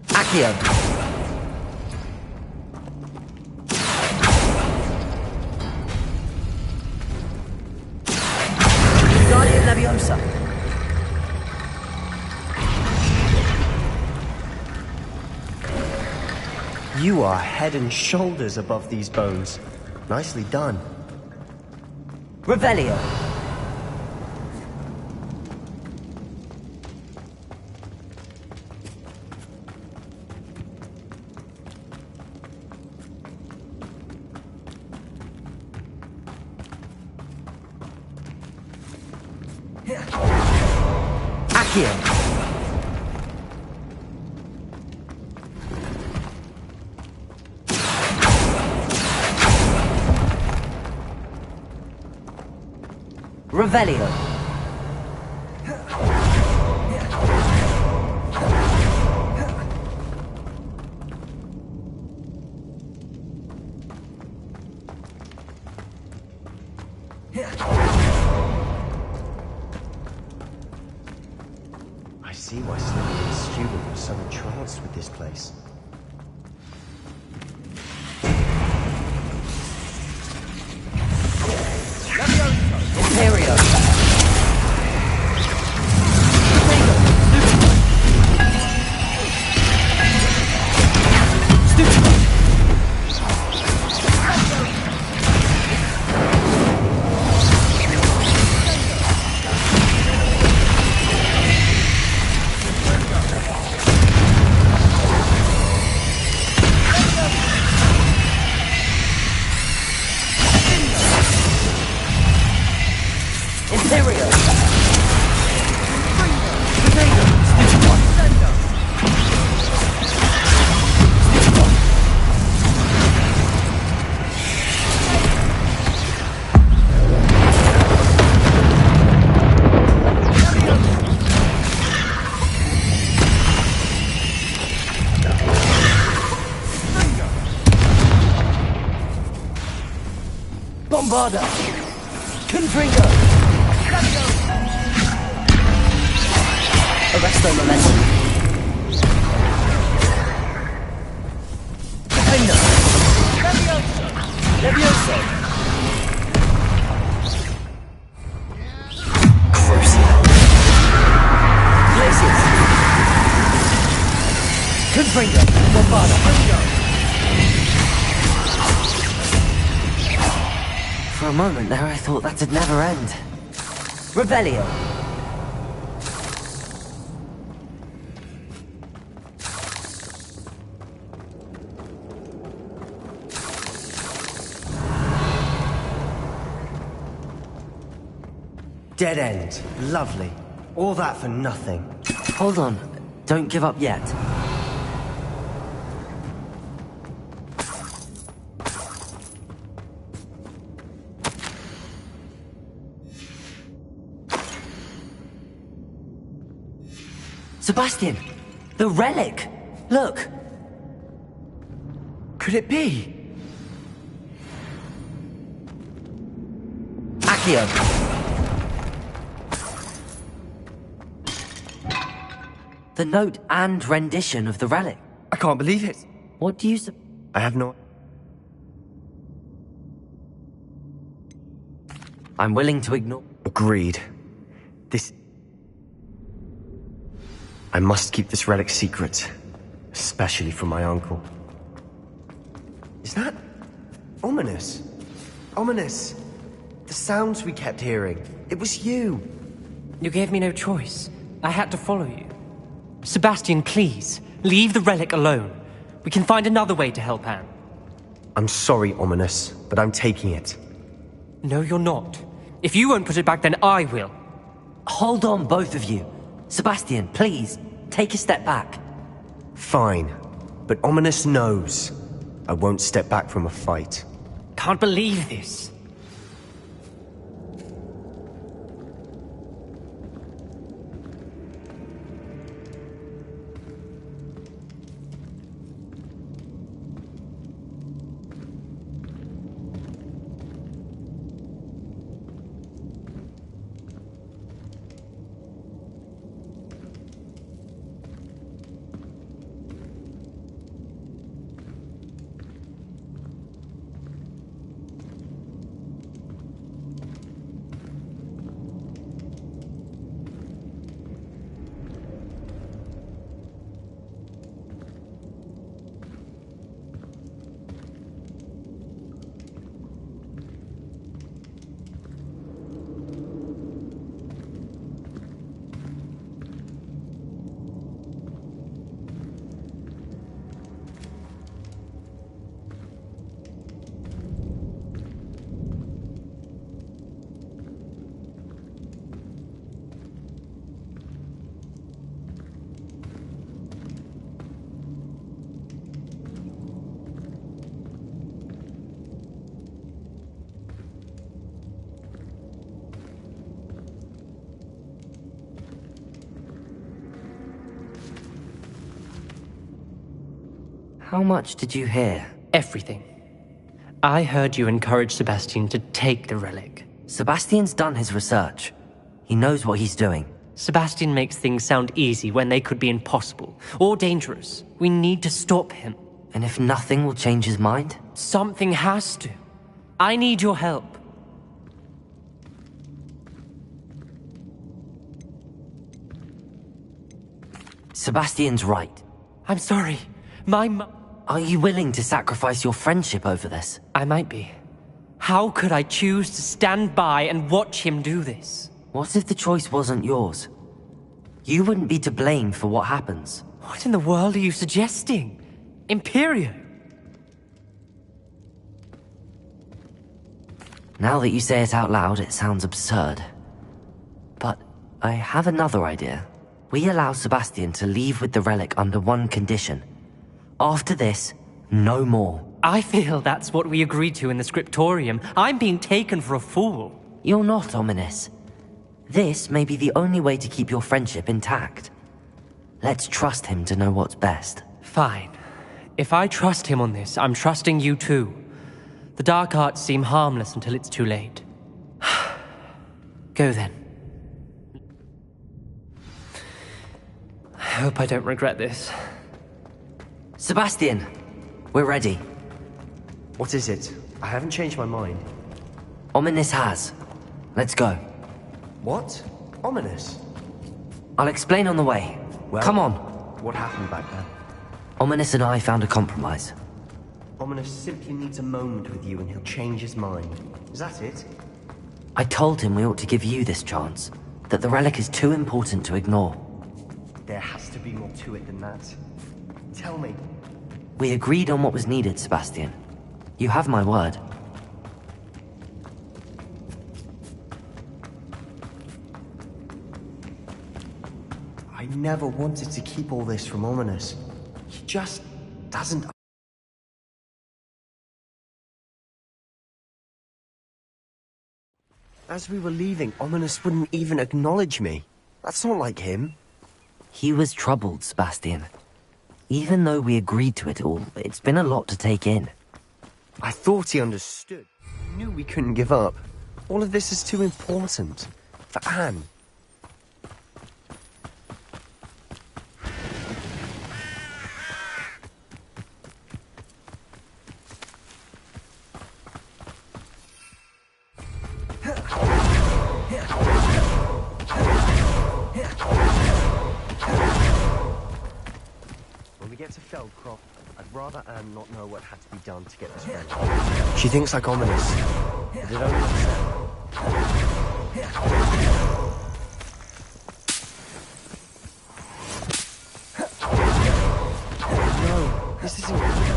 Accio. Guardian Leviosa. You are head and shoulders above these bones. Nicely done. Revelio. Accio. Revelio. I see why Slytherin's student was so entranced with this place. Imperio. Bombarda! Confringo! Arresto Momentum! Defender! Levioso! Crucible! Glacius! Confringo! Bombarda! For a moment there, I thought that'd never end. Revelio. Dead end. Lovely. All that for nothing. Hold on. Don't give up yet. Sebastian! The relic! Look! Could it be? Accio! The note and rendition of the relic. I can't believe it. What do you I have no... I'm willing to ignore... Agreed. This... I must keep this relic secret. Especially from my uncle. Is that... ominous? Ominous. The sounds we kept hearing. It was you. You gave me no choice. I had to follow you. Sebastian, please, leave the relic alone. We can find another way to help Anne. I'm sorry, Ominous, but I'm taking it. No, you're not. If you won't put it back, then I will. Hold on, both of you. Sebastian, please, take a step back. Fine, but Ominous knows I won't step back from a fight. Can't believe this. How much did you hear? Everything. I heard you encourage Sebastian to take the relic. Sebastian's done his research. He knows what he's doing. Sebastian makes things sound easy when they could be impossible or dangerous. We need to stop him. And if nothing will change his mind? Something has to. I need your help. Sebastian's right. I'm sorry. Are you willing to sacrifice your friendship over this? I might be. How could I choose to stand by and watch him do this? What if the choice wasn't yours? You wouldn't be to blame for what happens. What in the world are you suggesting? Imperio? Now that you say it out loud, it sounds absurd. But I have another idea. We allow Sebastian to leave with the relic under one condition. After this, no more. I feel that's what we agreed to in the scriptorium. I'm being taken for a fool. You're not, Ominous. This may be the only way to keep your friendship intact. Let's trust him to know what's best. Fine. If I trust him on this, I'm trusting you too. The dark arts seem harmless until it's too late. Go then. I hope I don't regret this. Sebastian, we're ready. What is it? I haven't changed my mind. Ominous has. Let's go. What? Ominous? I'll explain on the way. Well, come on. What happened back then? Ominous and I found a compromise. Ominous simply needs a moment with you and he'll change his mind. Is that it? I told him we ought to give you this chance. That the relic is too important to ignore. There has to be more to it than that. Tell me. We agreed on what was needed, Sebastian. You have my word. I never wanted to keep all this from Ominous. He just doesn't... As we were leaving, Ominous wouldn't even acknowledge me. That's not like him. He was troubled, Sebastian. Even though we agreed to it all, it's been a lot to take in. I thought he understood. He knew we couldn't give up. All of this is too important. For Anne. When we get to Feldcroft, I'd rather Anne not know what had to be done to get this ready. She thinks like Ominous. But it only upset. No, this isn't good.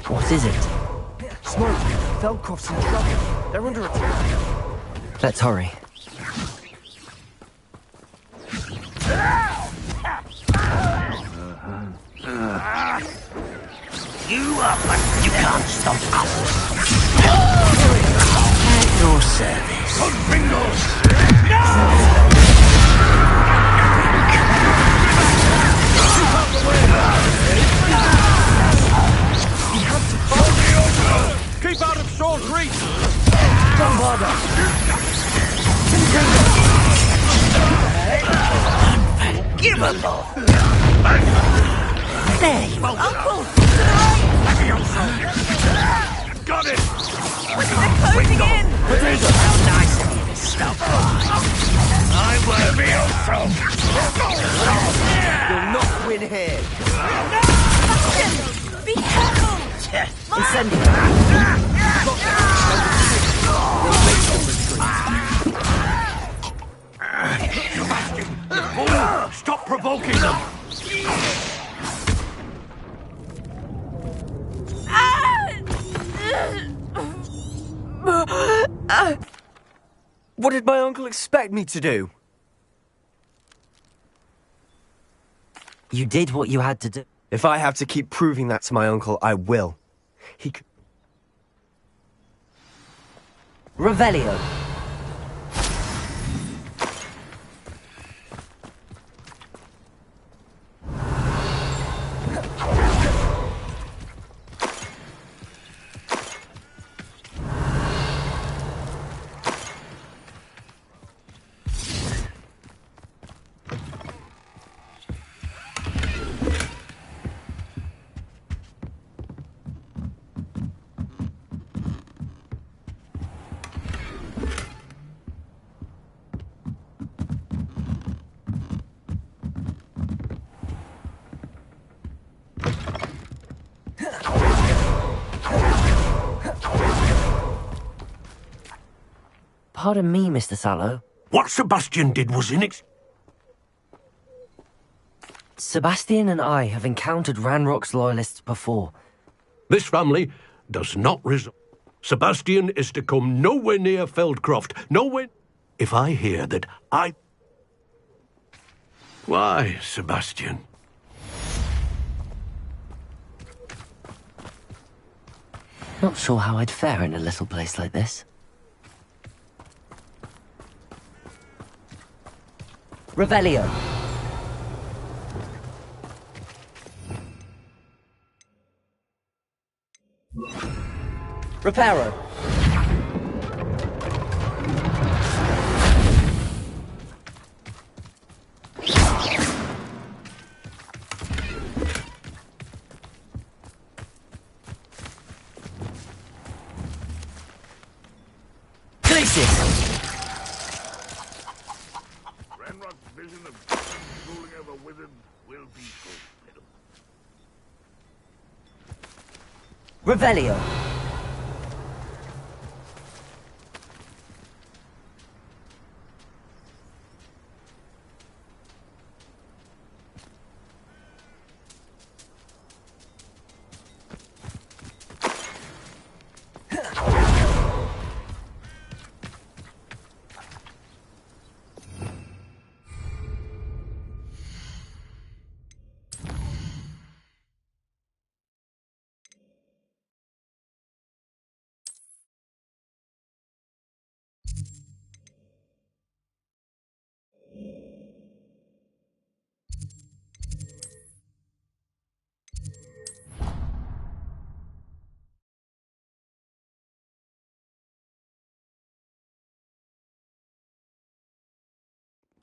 What is it? Smoke! Feldcroft's in trouble. They're under attack. Let's hurry. You up, but you can't stop us. At your service. On fingers! No! Keep out of Shaw's reach! Don't bother! Unforgivable! There you are! Uncle! Got it! They're closing in! How nice of you to stop by! I will be yourself! You'll not win here. Be careful! Stop provoking them! What did my uncle expect me to do? You did what you had to do. If I have to keep proving that to my uncle, I will. He could... Revelio. Pardon me, Mr. Sallow. What Sebastian did was Sebastian and I have encountered Ranrock's loyalists before. This family does not resort. Sebastian is to come nowhere near Feldcroft. Nowhere... If I hear that I... Why, Sebastian? Not sure how I'd fare in a little place like this. Revelio. Reparo. Glacis! Ranrock's vision of ruling over wizards will be fulfilled. Revelio.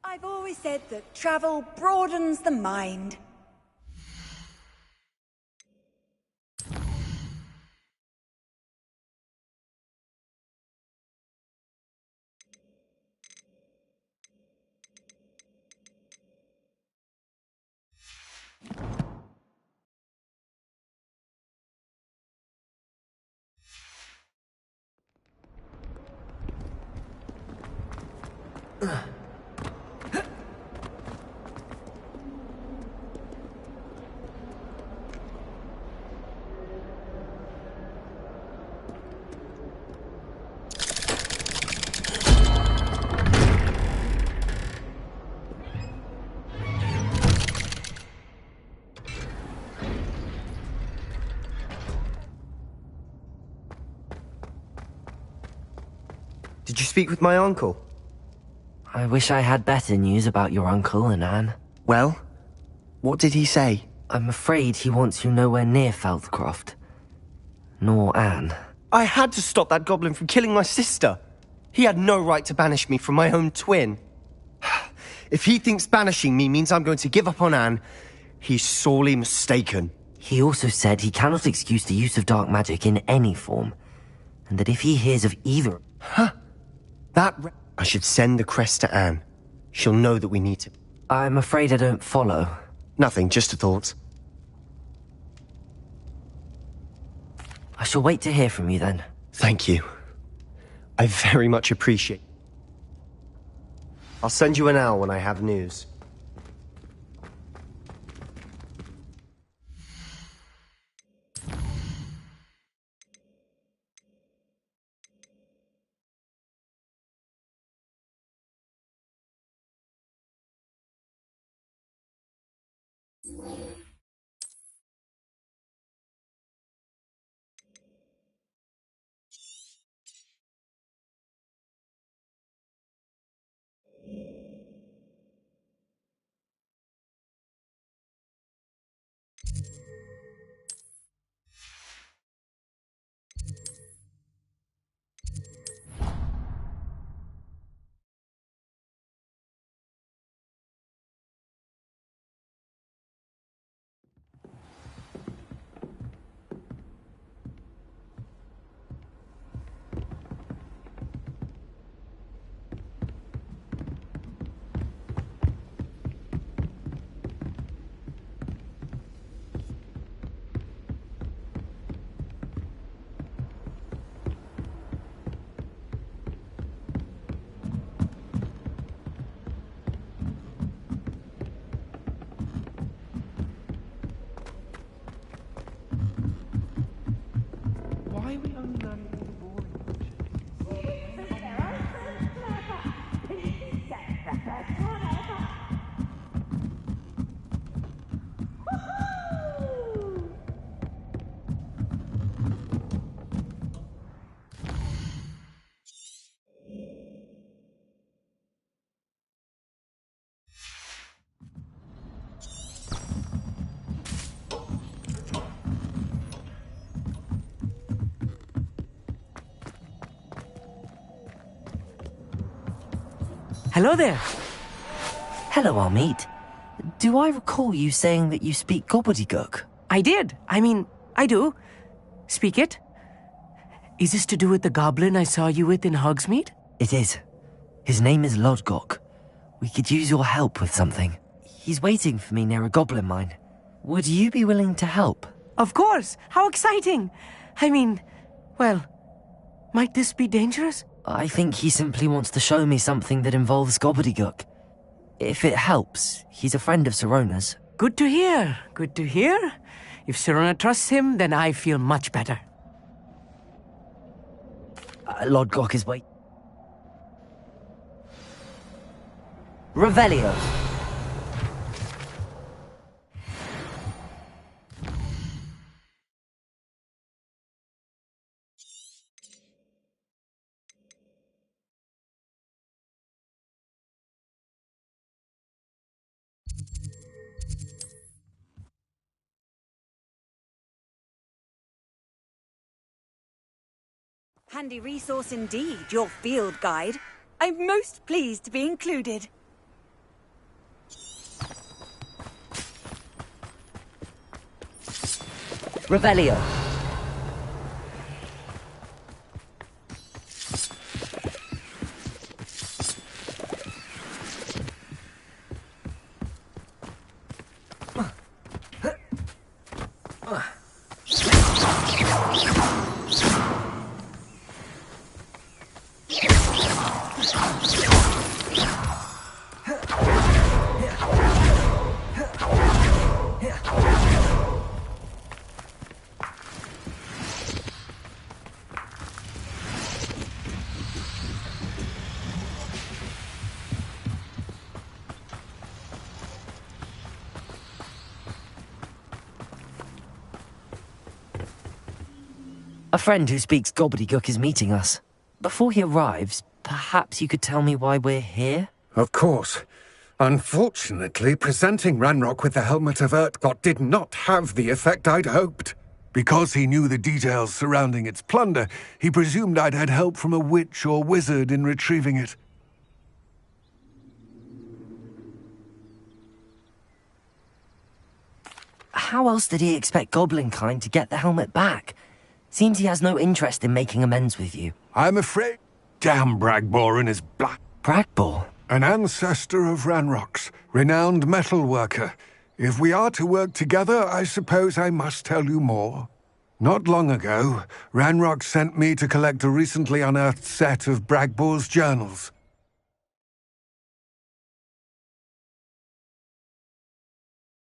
I've always said that travel broadens the mind. Did you speak with my uncle? I wish I had better news about your uncle and Anne. Well, what did he say? I'm afraid he wants you nowhere near Feldcroft. Nor Anne. I had to stop that goblin from killing my sister. He had no right to banish me from my own twin. If he thinks banishing me means I'm going to give up on Anne, he's sorely mistaken. He also said he cannot excuse the use of dark magic in any form, and that if he hears of either... Huh? I should send the crest to Anne. She'll know that we need to... I'm afraid I don't follow. Nothing, just a thought. I shall wait to hear from you then. Thank you. I very much appreciate it. I'll send you an owl when I have news. Why are we only learning all the boring Hello there. Hello, Amit. Do I recall you saying that you speak gobbledygook? I did. I do. Speak it. Is this to do with the goblin I saw you with in Hogsmeade? It is. His name is Lodgok. We could use your help with something. He's waiting for me near a goblin mine. Would you be willing to help? Of course. How exciting. Well, might this be dangerous? I think he simply wants to show me something that involves gobbledygook. If it helps, he's a friend of Sirona's. Good to hear. Good to hear. If Sirona trusts him, then I feel much better. Lodgok is wait. Revelio. Handy resource indeed, your field guide. I'm most pleased to be included. Revelio. A friend who speaks gobbledygook is meeting us. Before he arrives, Perhaps you could tell me why we're here? Of course. Unfortunately, presenting Ranrock with the Helmet of Urtkot did not have the effect I'd hoped. Because he knew the details surrounding its plunder, he presumed I'd had help from a witch or wizard in retrieving it. How else did he expect Goblinkind to get the helmet back? Seems he has no interest in making amends with you. I'm afraid... Damn Bragbor and his black... Bragbor? An ancestor of Ranrock's, renowned metal worker. If we are to work together, I suppose I must tell you more. Not long ago, Ranrock sent me to collect a recently unearthed set of Bragbor's journals.